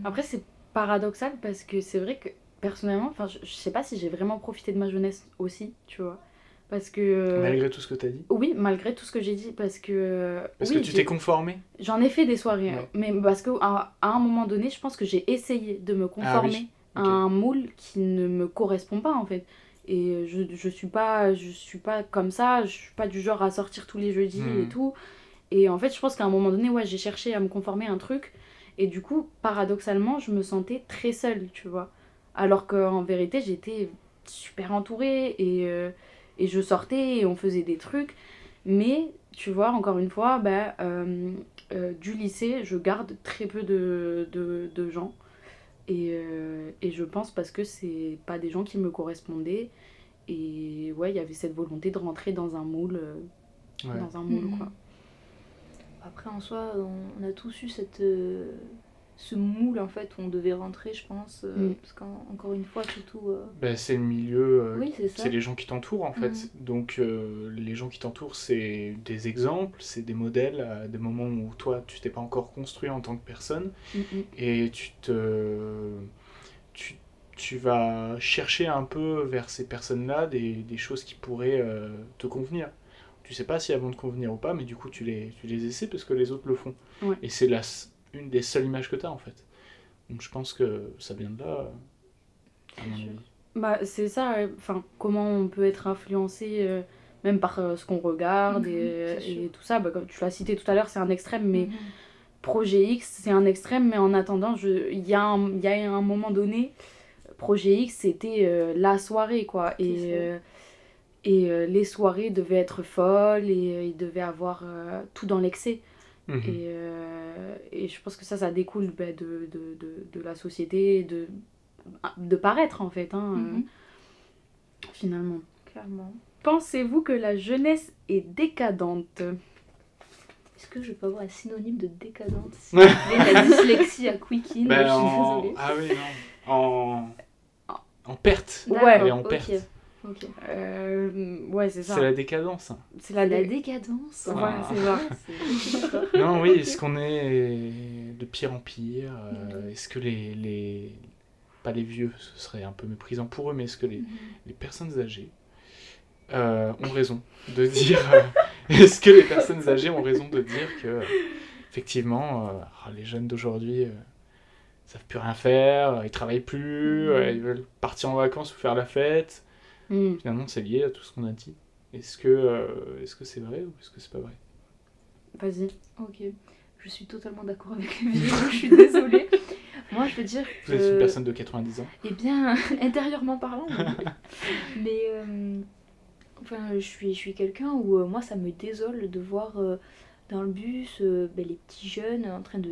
Après, c'est paradoxal parce que c'est vrai que personnellement, je sais pas si j'ai vraiment profité de ma jeunesse aussi, tu vois. Parce que. Malgré tout ce que t'as dit. Oui, malgré tout ce que j'ai dit, parce que. Parce oui, que tu t'es conformé. J'en ai fait des soirées, Ouais. mais parce qu'à un moment donné, je pense que j'ai essayé de me conformer oui. à Ok. un moule qui ne me correspond pas en fait. Et je suis pas comme ça, je suis pas du genre à sortir tous les jeudis et tout. Et en fait, je pense qu'à un moment donné, ouais, j'ai cherché à me conformer à un truc. Et du coup, paradoxalement, je me sentais très seule, tu vois. Alors qu'en vérité, j'étais super entourée et je sortais et on faisait des trucs. Mais, tu vois, encore une fois, du lycée, je garde très peu de gens. Et je pense parce que c'est pas des gens qui me correspondaient. Et ouais, il y avait cette volonté de rentrer dans un moule, Ouais. quoi. Après, en soi, on a tous eu ce moule en fait où on devait rentrer, je pense. Parce qu'encore une fois, surtout. C'est le milieu, Oui, c'est ça. c'est les gens qui t'entourent en fait. Donc les gens qui t'entourent, c'est des exemples, c'est des modèles à des moments où toi tu t'es pas encore construit en tant que personne, et tu vas chercher un peu vers ces personnes-là des choses qui pourraient te convenir. Tu sais pas si elles vont te convenir ou pas, mais du coup tu les essaies parce que les autres le font. Ouais. Et c'est une des seules images que tu as en fait. Donc je pense que ça vient de là, à mon avis. C'est ça, enfin, comment on peut être influencé même par ce qu'on regarde C'est sûr. et tout ça. Comme tu l'as cité tout à l'heure, c'est un extrême, mais Projet X, c'est un extrême, mais en attendant, il y a un moment donné, Projet X, c'était la soirée, quoi. Et les soirées devaient être folles et il devait avoir tout dans l'excès. Et je pense que ça découle de la société, de paraître en fait, finalement. Clairement. Pensez-vous que la jeunesse est décadente? Est-ce que je peux avoir un synonyme de décadente s'il vous plaît? La dyslexie à Quickin, je suis désolée. Ah oui, non. En perte. Ouais. Elle est en Ok. perte. Ok. Ouais, c'est ça. C'est la décadence. C'est la décadence. Voilà, c'est ça. C'est- Non, oui, est-ce qu'on est de pire en pire Est-ce que pas les vieux, ce serait un peu méprisant pour eux, mais est-ce que les personnes âgées ont raison de dire... est-ce que les personnes âgées ont raison de dire que, effectivement, les jeunes d'aujourd'hui savent plus rien faire, ils travaillent plus, ils veulent partir en vacances ou faire la fête. Finalement, c'est lié à tout ce qu'on a dit. Est-ce que c'est vrai ou est-ce que c'est pas vrai? Vas-y. Ok, je suis totalement d'accord avec les vieux, je suis désolée. Moi, je veux dire Vous êtes une personne de 90 ans. Eh bien, intérieurement parlant, mais enfin, je suis quelqu'un où moi, ça me désole de voir dans le bus les petits jeunes en train de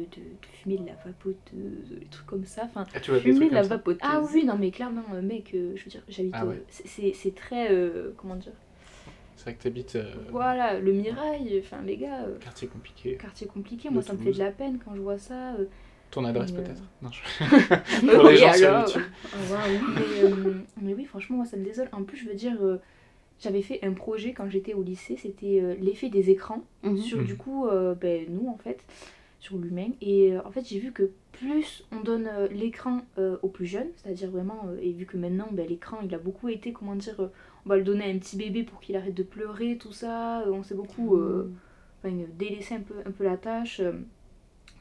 fumer de la vapoteuse, des trucs comme ça. Enfin, Ah, tu vois des Fumer trucs de la comme ça? vapoteuse. ah oui, non, mais clairement, mec, je veux dire, j'habite. Ah ouais. C'est très. Comment dire? C'est vrai que t'habites Voilà, le Mirail, enfin, les gars. quartier compliqué. Quartier compliqué, De moi, ça me fait Toulouse. de la peine quand je vois ça. Ton adresse Et, peut-être? Non, Pour les gens sur YouTube. Oh, waouh. Mais oui, franchement, moi, ça me désole. En plus, je veux dire, j'avais fait un projet quand j'étais au lycée, c'était l'effet des écrans sur, du coup, nous, en fait, sur l'humain. Et en fait, j'ai vu que plus on donne l'écran aux plus jeunes, c'est-à-dire vraiment, et vu que maintenant, l'écran, il a beaucoup été, comment dire, on va le donner à un petit bébé pour qu'il arrête de pleurer, tout ça. On s'est beaucoup délaissé un peu la tâche.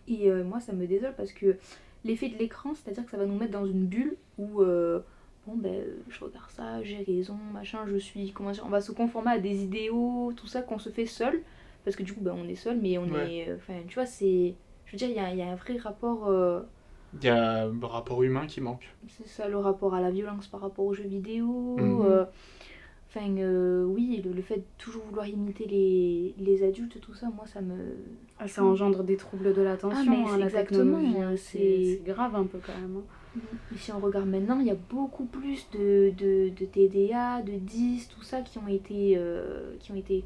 Et moi, ça me désole parce que l'effet de l'écran, c'est-à-dire que ça va nous mettre dans une bulle où, je regarde ça, j'ai raison, machin, je suis, comment dire, on va se conformer à des idéaux, tout ça qu'on se fait seul, parce que du coup, on est seul, mais on est, tu vois, c'est, je veux dire, il y a un vrai rapport... Il y a un rapport humain qui manque. C'est ça, le rapport à la violence par rapport aux jeux vidéo, oui, le fait de toujours vouloir imiter les adultes, tout ça, moi, ça me... Ah, ça engendre des troubles de l'attention, mais la exactement, technologie, hein. c'est grave un peu quand même. Et si on regarde maintenant, il y a beaucoup plus de TDA, de 10, tout ça qui ont été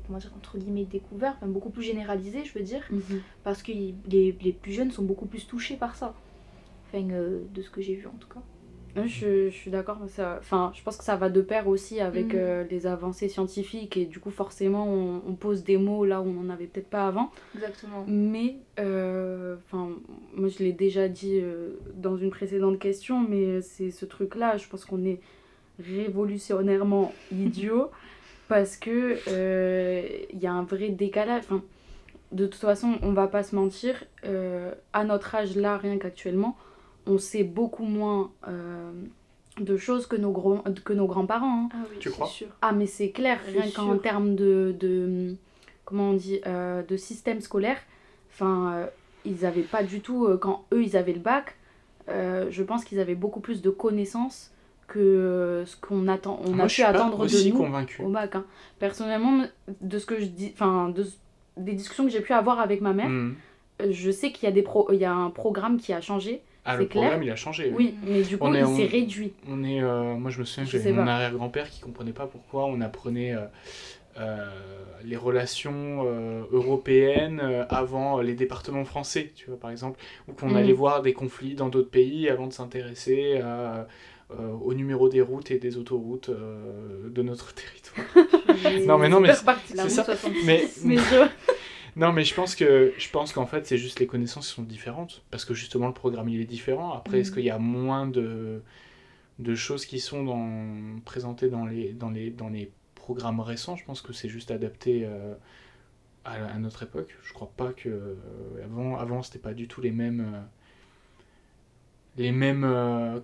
comment dire, entre guillemets découverts, enfin, beaucoup plus généralisés, je veux dire, parce que les plus jeunes sont beaucoup plus touchés par ça, enfin, de ce que j'ai vu en tout cas. Je suis d'accord, je pense que ça va de pair aussi avec les avancées scientifiques et du coup forcément on pose des mots là où on n'en avait peut-être pas avant. Exactement. Mais moi je l'ai déjà dit dans une précédente question, mais c'est ce truc là, je pense qu'on est révolutionnairement idiot parce que y a un vrai décalage. Enfin, de toute façon on va pas se mentir, à notre âge là, rien qu'actuellement, on sait beaucoup moins de choses que nos grands-parents. Hein. Ah oui, tu crois? sûr. Ah mais c'est clair, rien qu'en termes de comment on dit, de système scolaire, enfin, ils avaient pas du tout, quand eux ils avaient le bac, je pense qu'ils avaient beaucoup plus de connaissances que ce qu'on attend, a pu attendre de nous convaincu. Au bac. Hein. Personnellement, de ce que je dis, enfin, des discussions que j'ai pu avoir avec ma mère, je sais qu'il y a y a un programme qui a changé. Ah, le programme, il a changé. Oui, mais du coup, il s'est réduit. Moi, je me souviens que j'avais mon arrière-grand-père qui comprenait pas pourquoi on apprenait les relations européennes avant les départements français, tu vois, par exemple, ou qu'on allait voir des conflits dans d'autres pays avant de s'intéresser au numéro des routes et des autoroutes de notre territoire. Non, mais c'est ça. Non, mais je pense qu'en fait, c'est juste les connaissances sont différentes. Parce que justement, le programme, il est différent. Après, est-ce qu'il y a moins de choses qui sont présentées dans les programmes récents? Je pense que c'est juste adapté à notre époque. Je crois pas que... Avant, c'était pas du tout les mêmes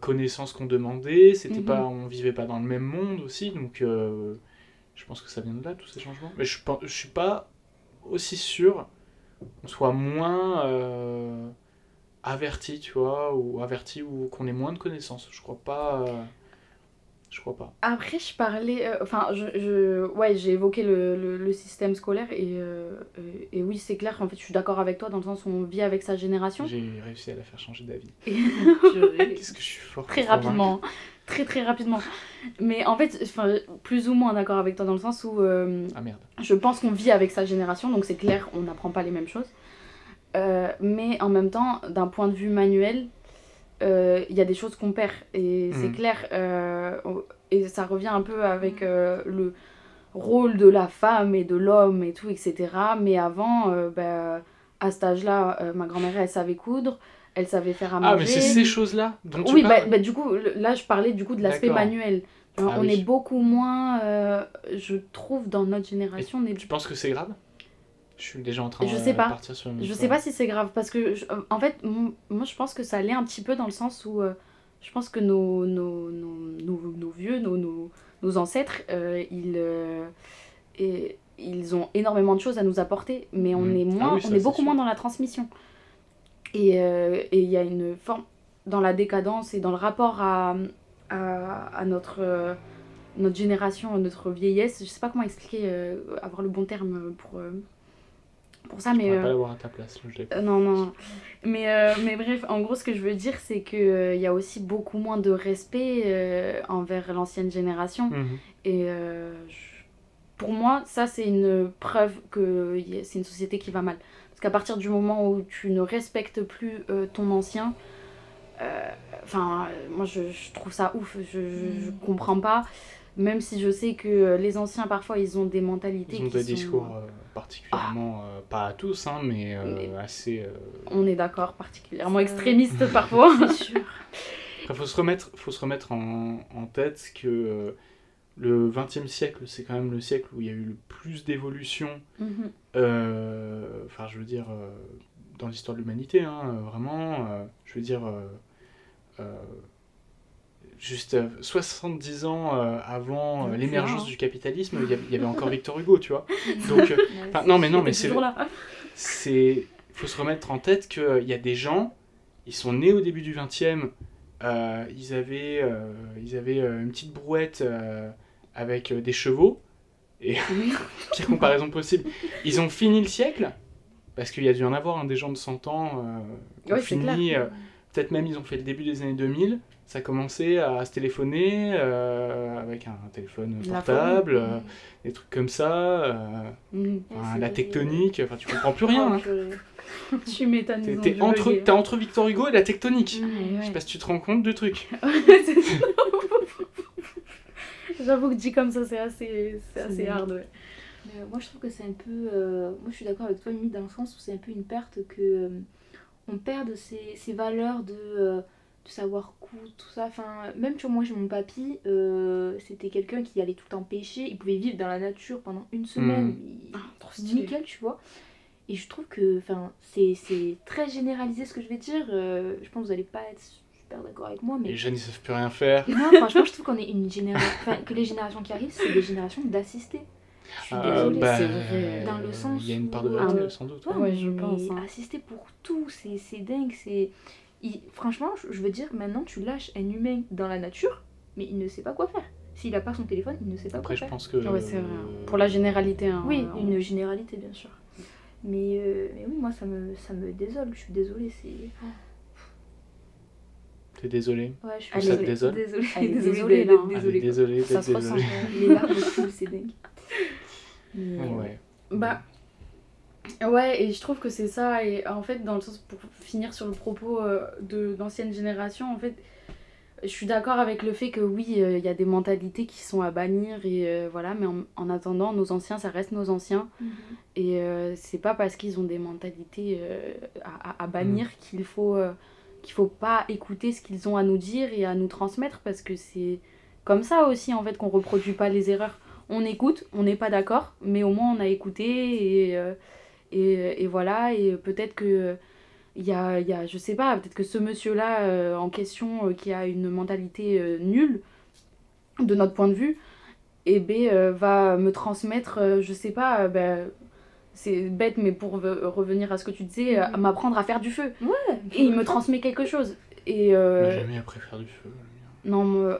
connaissances qu'on demandait. C'était pas, on vivait pas dans le même monde aussi. Donc, je pense que ça vient de là, tous ces changements. Mais je suis pas aussi sûr qu'on soit moins averti, tu vois, ou qu'on ait moins de connaissances. Je crois pas. Après, je parlais, j'ai évoqué le système scolaire et oui, c'est clair. En fait, je suis d'accord avec toi dans le sens où on vit avec sa génération. J'ai réussi à la faire changer d'avis. Qu'est-ce que je suis fort. Très rapidement. Très rapidement. Mais en fait, plus ou moins d'accord avec toi dans le sens où je pense qu'on vit avec sa génération, donc c'est clair, on n'apprend pas les mêmes choses. Mais en même temps, d'un point de vue manuel, il y a des choses qu'on perd. Et c'est clair, et ça revient un peu avec le rôle de la femme et de l'homme et tout, etc. Mais avant, à cet âge-là, ma grand-mère, elle savait coudre. Elle savait faire à manger. Ah, mais c'est ces choses-là dont tu oui, parles. Du coup, là, je parlais du coup de l'aspect manuel. on est beaucoup moins, je trouve, dans notre génération. Tu penses que c'est grave ? Je suis déjà en train de partir sur une... Je sais pas si c'est grave, parce que, en fait, moi je pense que ça l'est un petit peu dans le sens où je pense que nos vieux, nos ancêtres, ils ont énormément de choses à nous apporter, mais on est beaucoup moins dans la transmission. Et il y a une forme dans la décadence et dans le rapport à notre génération, notre vieillesse. Je sais pas comment expliquer, avoir le bon terme pour ça, mais... Je pourrais pas l'avoir à ta place, je l'ai pas. Non. Mais bref, en gros, ce que je veux dire, c'est qu'il y a aussi beaucoup moins de respect envers l'ancienne génération. Et pour moi, ça, c'est une preuve que c'est une société qui va mal. Parce qu'à partir du moment où tu ne respectes plus ton ancien, moi, je trouve ça ouf. Je comprends pas. Même si je sais que les anciens, parfois, ils ont des mentalités qui sont... Ils ont des discours particulièrement, pas à tous, hein, mais assez... On est d'accord, particulièrement extrémistes parfois. C'est sûr. Il faut se remettre en tête que le XXe siècle, c'est quand même le siècle où il y a eu le plus d'évolution, je veux dire, dans l'histoire de l'humanité, hein, vraiment, je veux dire... juste 70 ans avant l'émergence du capitalisme, il y avait encore Victor Hugo, tu vois. Donc, non mais c'est faut se remettre en tête qu'il y a des gens, ils sont nés au début du 20e, ils avaient une petite brouette avec des chevaux, et pire comparaison possible. Ils ont fini le siècle, parce qu'il y a dû en avoir des gens de 100 ans qui ont fini, peut-être même ils ont fait le début des années 2000. Ça a commencé à se téléphoner avec un téléphone portable, des trucs comme ça, la tectonique, tu comprends plus rien. Hein. Tu m'étonnes. T'es entre Victor Hugo et la tectonique. Je sais pas si tu te rends compte du truc. J'avoue que dit comme ça, c'est assez hard. Ouais. Mais, moi, je trouve que c'est un peu... moi, je suis d'accord avec toi, Mimi, dans le sens où c'est un peu une perte que on perd ces valeurs de savoir-coudre, tout ça. Enfin, même, tu vois, moi, j'ai mon papy, c'était quelqu'un qui allait tout le temps pêcher. Il pouvait vivre dans la nature pendant une semaine. Nickel, tu vois. Et je trouve que c'est très généralisé ce que je vais dire. Je pense que vous n'allez pas être super d'accord avec moi. Mais... Les jeunes, ils savent plus rien faire. Non, franchement, je trouve qu'on est une génération... que les générations qui arrivent, c'est des générations d'assistés. Je suis désolée, c'est vrai. Dans le sens il y a une part de vérité, sans doute. Ouais, je pense. Assister pour tout, c'est dingue. Franchement, je veux dire, maintenant, tu lâches un humain dans la nature, mais il ne sait pas quoi faire. S'il n'a pas son téléphone, il ne sait pas quoi faire. Après, je pense que... Ouais, c'est vrai. Pour la généralité. Hein, oui, une généralité, bien sûr. Mais oui, moi, ça me désole. Je suis désolée, c'est... T'es désolée? Ouais, je suis ça te désole? Désolée d'être désolée. Ça se ressent. Les larmes coulent, c'est dingue. Ouais. Ouais, et je trouve que c'est ça. Et en fait, dans le sens, pour finir sur le propos d'ancienne génération, en fait, je suis d'accord avec le fait que oui, il y a des mentalités qui sont à bannir, et voilà, mais en attendant, nos anciens, ça reste nos anciens. Et c'est pas parce qu'ils ont des mentalités à bannir qu'il faut pas écouter ce qu'ils ont à nous dire et à nous transmettre, parce que c'est comme ça aussi, en fait, qu'on reproduit pas les erreurs. On écoute, on n'est pas d'accord, mais au moins on a écouté, et voilà, et peut-être que il y a, je sais pas, peut-être que ce monsieur-là en question qui a une mentalité nulle de notre point de vue, va me transmettre, je sais pas, c'est bête, mais pour revenir à ce que tu disais, m'apprendre à faire du feu. Ouais. Et il me transmet quelque chose. Et jamais appris à faire du feu. Non, moi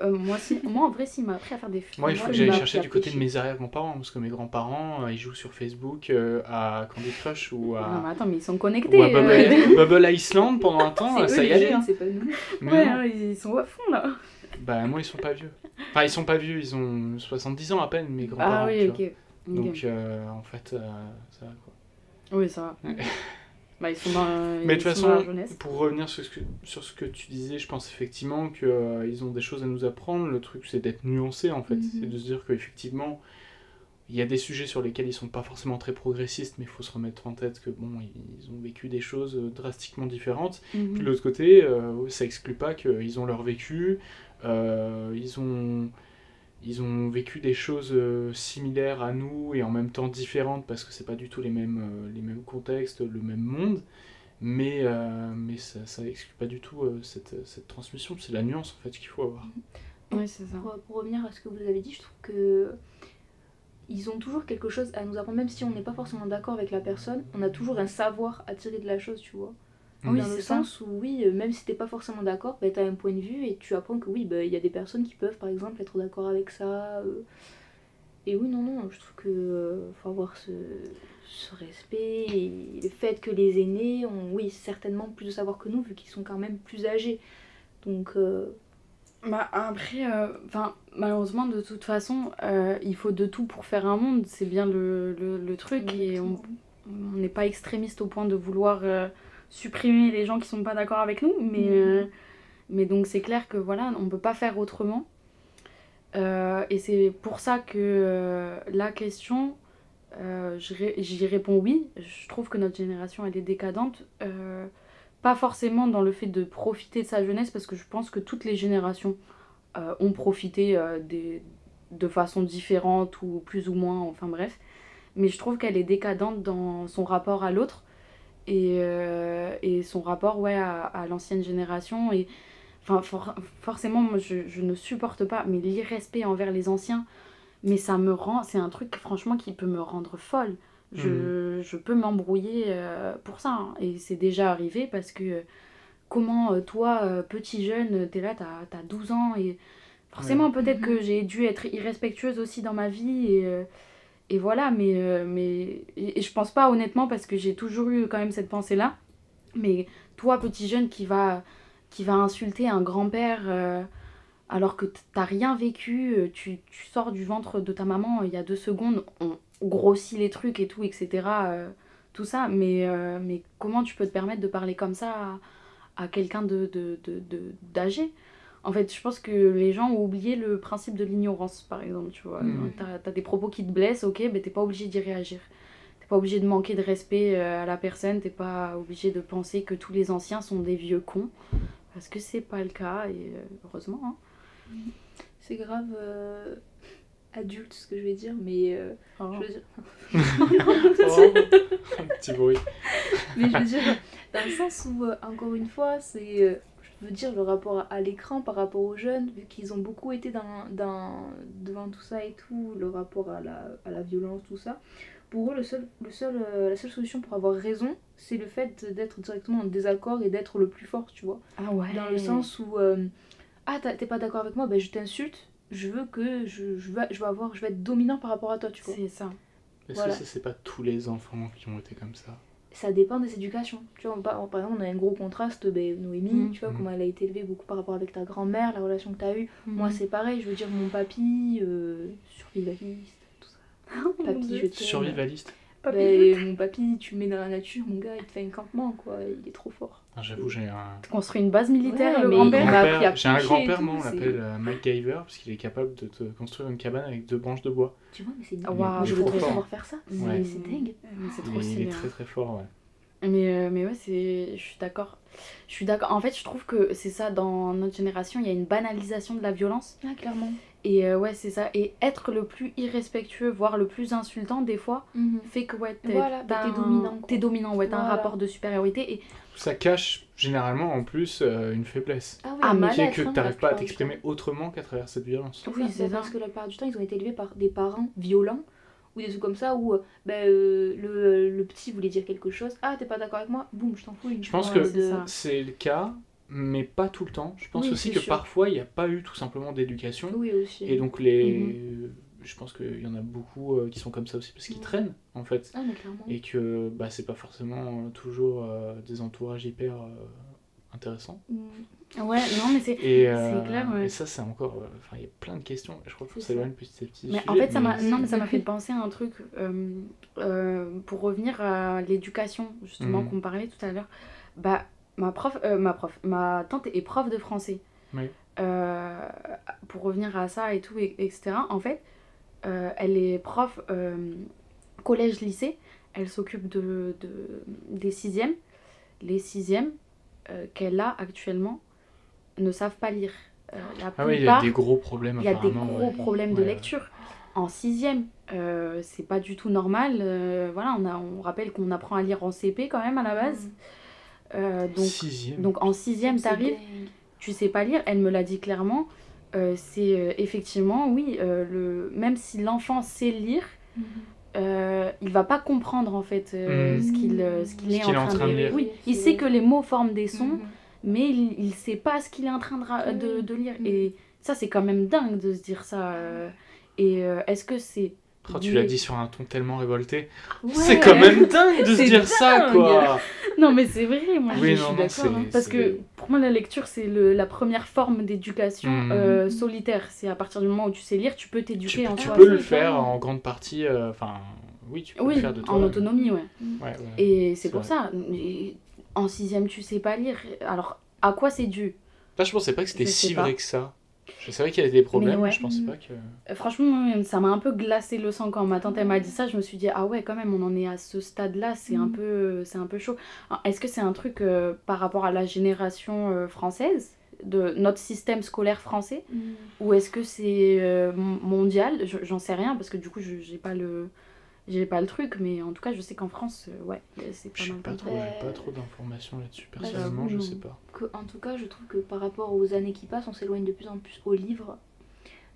en vrai, s'il m'a appris à faire des feux. Moi, il faut que j'aille chercher du côté de mes arrière-grands-parents, parce que mes grands-parents, ils jouent sur Facebook à Candy Crush ou à... Non, mais attends, mais ils sont connectés. Ou à Bubble Island pendant un temps, ça y allait. C'est pas nous. Ouais, ils sont à fond là. Bah, moi, ils sont pas vieux. Enfin, ils sont pas vieux, ils ont 70 ans à peine, mes grands-parents. Ah oui, ok. Donc, en fait, ça va quoi. Oui, ça va. Bah, ils sont dans, mais de toute façon, la jeunesse. pour revenir sur ce que tu disais, je pense effectivement qu'ils ont des choses à nous apprendre. Le truc, c'est d'être nuancé, en fait. C'est de se dire qu'effectivement, il y a des sujets sur lesquels ils sont pas forcément très progressistes, mais il faut se remettre en tête que bon, ils ont vécu des choses drastiquement différentes. Puis de l'autre côté, ça exclut pas qu'ils ont leur vécu, ils ont ils ont vécu des choses similaires à nous et en même temps différentes parce que c'est pas du tout les mêmes contextes, le même monde. Mais ça exclut pas du tout cette transmission, c'est la nuance en fait qu'il faut avoir. Oui, c'est ça. Pour revenir à ce que vous avez dit, je trouve que ils ont toujours quelque chose à nous apprendre, même si on n'est pas forcément d'accord avec la personne, on a toujours un savoir à tirer de la chose, tu vois. Oui, Dans le c'est sens où, oui, même si t'es pas forcément d'accord, bah, t'as un point de vue et tu apprends que oui, bah, y a des personnes qui peuvent par exemple être d'accord avec ça. Et oui, non, je trouve que faut avoir ce respect et le fait que les aînés ont, oui, certainement plus de savoir que nous, vu qu'ils sont quand même plus âgés. Donc, Bah après, malheureusement, de toute façon, il faut de tout pour faire un monde, c'est bien le truc, et on n'est pas extrémiste au point de vouloir supprimer les gens qui sont pas d'accord avec nous, mais donc c'est clair que voilà, on peut pas faire autrement. Et c'est pour ça que la question, j'y réponds oui. Je trouve que notre génération, elle est décadente. Pas forcément dans le fait de profiter de sa jeunesse, parce que je pense que toutes les générations ont profité de façon différente ou plus ou moins, enfin bref. Mais je trouve qu'elle est décadente dans son rapport à l'autre et son rapport à l'ancienne génération. Et enfin, forcément, moi, je ne supporte pas, mais l'irrespect envers les anciens, mais ça me rend, c'est un truc franchement qui peut me rendre folle. Je peux m'embrouiller pour ça, hein. Et c'est déjà arrivé parce que comment toi, petit jeune, t'es là, t'as 12 ans et forcément peut-être que j'ai dû être irrespectueuse aussi dans ma vie et voilà, et je pense pas honnêtement parce que j'ai toujours eu quand même cette pensée-là, mais toi, petit jeune qui va insulter un grand-père alors que t'as rien vécu, tu sors du ventre de ta maman il y a 2 secondes, on grossit les trucs et tout, etc. Tout ça, mais comment tu peux te permettre de parler comme ça à quelqu'un d'âgé? En fait, je pense que les gens ont oublié le principe de l'ignorance, par exemple, tu vois. T'as des propos qui te blessent, ok, mais t'es pas obligé d'y réagir. T'es pas obligé de manquer de respect à la personne, t'es pas obligé de penser que tous les anciens sont des vieux cons, parce que c'est pas le cas, et heureusement, hein. c'est grave adulte ce que je vais dire, mais Oh. je veux dire... Un petit bruit. Mais je veux dire, dans le sens où, encore une fois, c'est, je veux dire, le rapport à l'écran par rapport aux jeunes, vu qu'ils ont beaucoup été devant tout ça et tout, le rapport à la violence, tout ça. Pour eux, la seule solution pour avoir raison, c'est le fait d'être directement en désaccord et d'être le plus fort, tu vois. Ah ouais. Dans le sens où, t'es pas d'accord avec moi, ben je t'insulte, je veux que je vais être dominant par rapport à toi, tu vois. C'est ça. Est-ce que c'est pas tous les enfants qui ont été comme ça? Ça dépend des éducations. Tu vois, par exemple, on a un gros contraste, Noémie, tu vois, comment elle a été élevée, beaucoup par rapport avec ta grand-mère, la relation que t'as eue. Moi, c'est pareil, je veux dire, mon papy, survivaliste, tout ça. Papy, je t'aime. Survivaliste? Mon papy, tu le mets dans la nature, mon gars, il te fait un campement, quoi, il est trop fort. J'avoue, j'ai un... Tu construis une base militaire, Ouais, le mais grand-père. il m'a appris à J'ai un pêcher grand-père, et moi, on tout, l'appelle MacGyver, parce qu'il est capable de te construire une cabane avec 2 branches de bois. Tu vois, mais c'est dingue. Waouh, Moi, je il est veux trop trop fort. savoir faire ça. Ouais. C'est dingue. C'est trop Il est stylé. très très fort, ouais. Mais ouais, je suis d'accord. En fait, je trouve que c'est ça, dans notre génération, il y a une banalisation de la violence. Ah, clairement. Et ouais, c'est ça. Et être le plus irrespectueux, voire le plus insultant, des fois, fait que ouais, t'es dominant. T'es dominant, ouais, t'as un Voilà. rapport de supériorité. Et Ça cache généralement en plus une faiblesse. Ah oui, Ah, mais Qui est mal-être, que hein, t'arrives pas à la plupart du t'exprimer temps. autrement qu'à travers cette violence. Oui, c'est ça. Parce que la plupart du temps, ils ont été élevés par des parents violents ou des trucs comme ça où le petit voulait dire quelque chose. Ah, t'es pas d'accord avec moi? Boum, je t'en fous une. Je pense Ouais, que c'est ça. c'est le cas, mais pas tout le temps. Je pense Oui, aussi c'est que sûr. parfois il n'y a pas eu tout simplement d'éducation. Oui, aussi. Et donc je pense qu'il y en a beaucoup qui sont comme ça aussi parce qu'ils traînent en fait. Ah, mais clairement. Et que c'est pas forcément toujours des entourages hyper intéressants. ouais, non, mais c'est clair, ouais. Et ça c'est encore... il y a plein de questions. Je crois qu'on C'est s'éloigne petit à petit. du Mais sujet, en fait, ça mais m'a fait penser à un truc pour revenir à l'éducation, justement, qu'on parlait tout à l'heure. Bah, ma tante est prof de français. Oui. Pour revenir à ça et tout, etc. En fait, elle est prof collège-lycée. Elle s'occupe des 6e. Les 6e qu'elle a actuellement ne savent pas lire. La Ah oui, il y a plupart, des gros problèmes il y a des apparemment. gros ouais. problèmes de Ouais, lecture. En sixième, c'est pas du tout normal. Voilà, on rappelle qu'on apprend à lire en CP quand même à la base. Donc, Sixième. donc en sixième, t'arrives, tu sais pas lire. Elle me l'a dit clairement. C'est effectivement, oui, même si l'enfant sait lire, il va pas comprendre en fait ce qu'il est en train de lire. Oui, il sait que les mots forment des sons, mais il sait pas ce qu'il est en train de lire. Et ça, c'est quand même dingue de se dire ça. Et est-ce que c'est... Oh, tu l'as dit sur un ton tellement révolté. Ouais. C'est quand même dingue de se dire ça, dingue. quoi. Non, mais c'est vrai, moi Oui, je non, suis non, d'accord. c'est- Parce c'est- que pour moi, la lecture, c'est la première forme d'éducation solitaire. C'est à partir du moment où tu sais lire, tu peux t'éduquer en Tu soi. peux le faire en grande partie, enfin, oui, tu peux le Oui, faire de toi. en autonomie, ouais. Ouais, ouais. Et c'est C'est pour vrai. ça. Et en sixième, tu sais pas lire. Alors, à quoi c'est dû? Là, je pensais pas que c'était Je si sais pas. vrai que ça. Je savais qu'il y avait des problèmes, Mais ouais. mais je pensais pas que... Franchement, ça m'a un peu glacé le sang quand ma tante elle m'a dit ça. Je me suis dit, ah ouais, quand même, on en est à ce stade-là, c'est un peu chaud. Alors, est-ce que c'est un truc par rapport à la génération française, de notre système scolaire français, ou est-ce que c'est mondial? J'en sais rien, parce que du coup, j'ai pas le truc, mais en tout cas, je sais qu'en France, ouais, c'est pas Je sais mal pas comme trop, ça. j'ai pas trop d'informations là-dessus. Bah, Personnellement, je j'avoue, sais non. pas. En tout cas, je trouve que par rapport aux années qui passent, on s'éloigne de plus en plus au livre.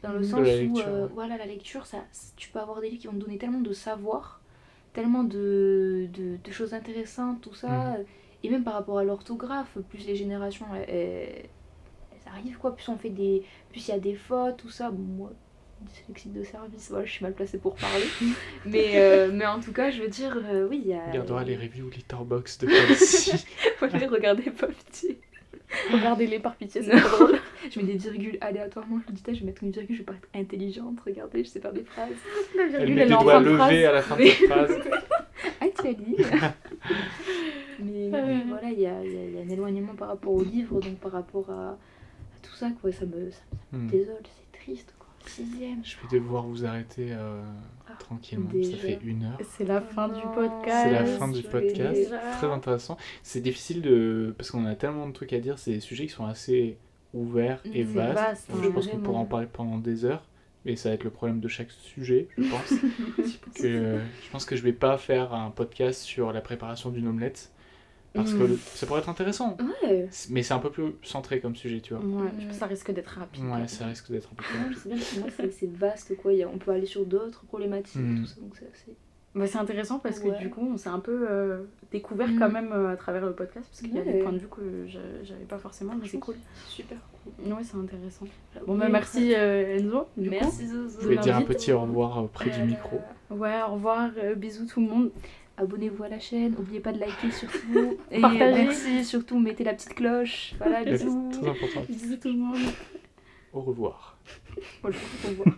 Dans le De sens la où, lecture, ouais. voilà, la lecture, tu peux avoir des livres qui vont te donner tellement de savoir, tellement de choses intéressantes, tout ça. Et même par rapport à l'orthographe, plus les générations, elles arrivent, quoi. Plus plus il y a des fautes, tout ça. Bon, moi, dyslexique de service, voilà, je suis mal placée pour parler. mais en tout cas, je veux dire, oui, il y a... On regardera les reviews Letterboxd de Kelsey. Voilà, regardez pas petit. Regardez-les par pitié, c'est Non. trop drôle. Je mets des virgules aléatoirement, je me dis, je vais mettre une virgule, je vais paraître intelligente, regardez, je sais faire des phrases. La Elle virgule, met elle des est en doigts fin de levés phrase. à la fin de ta phrase. Ah, tu as dit. Mais voilà, il y a un éloignement par rapport au livre, donc par rapport à tout ça, quoi. Ça me désole, c'est triste, quoi. Sixième. Je vais devoir vous arrêter tranquillement, déjà. ça fait 1 heure. C'est la fin du Non, podcast. C'est la fin du je podcast, vais déjà. très intéressant. C'est difficile de... parce qu'on a tellement de trucs à dire, c'est des sujets qui sont assez ouverts et C'est vastes. vaste, Donc, je pense qu'on vraiment. pourra en parler pendant des heures, mais ça va être le problème de chaque sujet, je pense. Je pense que je vais pas faire un podcast sur la préparation d'une omelette, parce que ça pourrait être intéressant, Ouais. mais c'est un peu plus centré comme sujet, tu vois. Ouais, je pense que ça risque d'être rapide. Ouais, ça risque d'être un peu plus Ouais, rapide. c'est bien parce que moi, c'est vaste, quoi. On peut aller sur d'autres problématiques, tout ça, donc c'est assez... Bah, c'est intéressant parce que Ouais. du coup, on s'est un peu découvert quand même à travers le podcast parce qu'il y a des Ouais. points de vue que j'avais pas forcément, mais c'est cool. C'est super cool. Ouais, c'est intéressant. Bon, bah, merci Enzo. du coup. Merci Zozo. Vous pouvez dire un l'invite. petit au revoir près du micro. Ouais, au revoir, bisous tout le monde. Abonnez-vous à la chaîne, n'oubliez pas de liker surtout. Et Partagez. merci, surtout mettez la petite cloche. Voilà, C'est bisous. très important. Bisous tout le monde. Au revoir. Voilà, au revoir.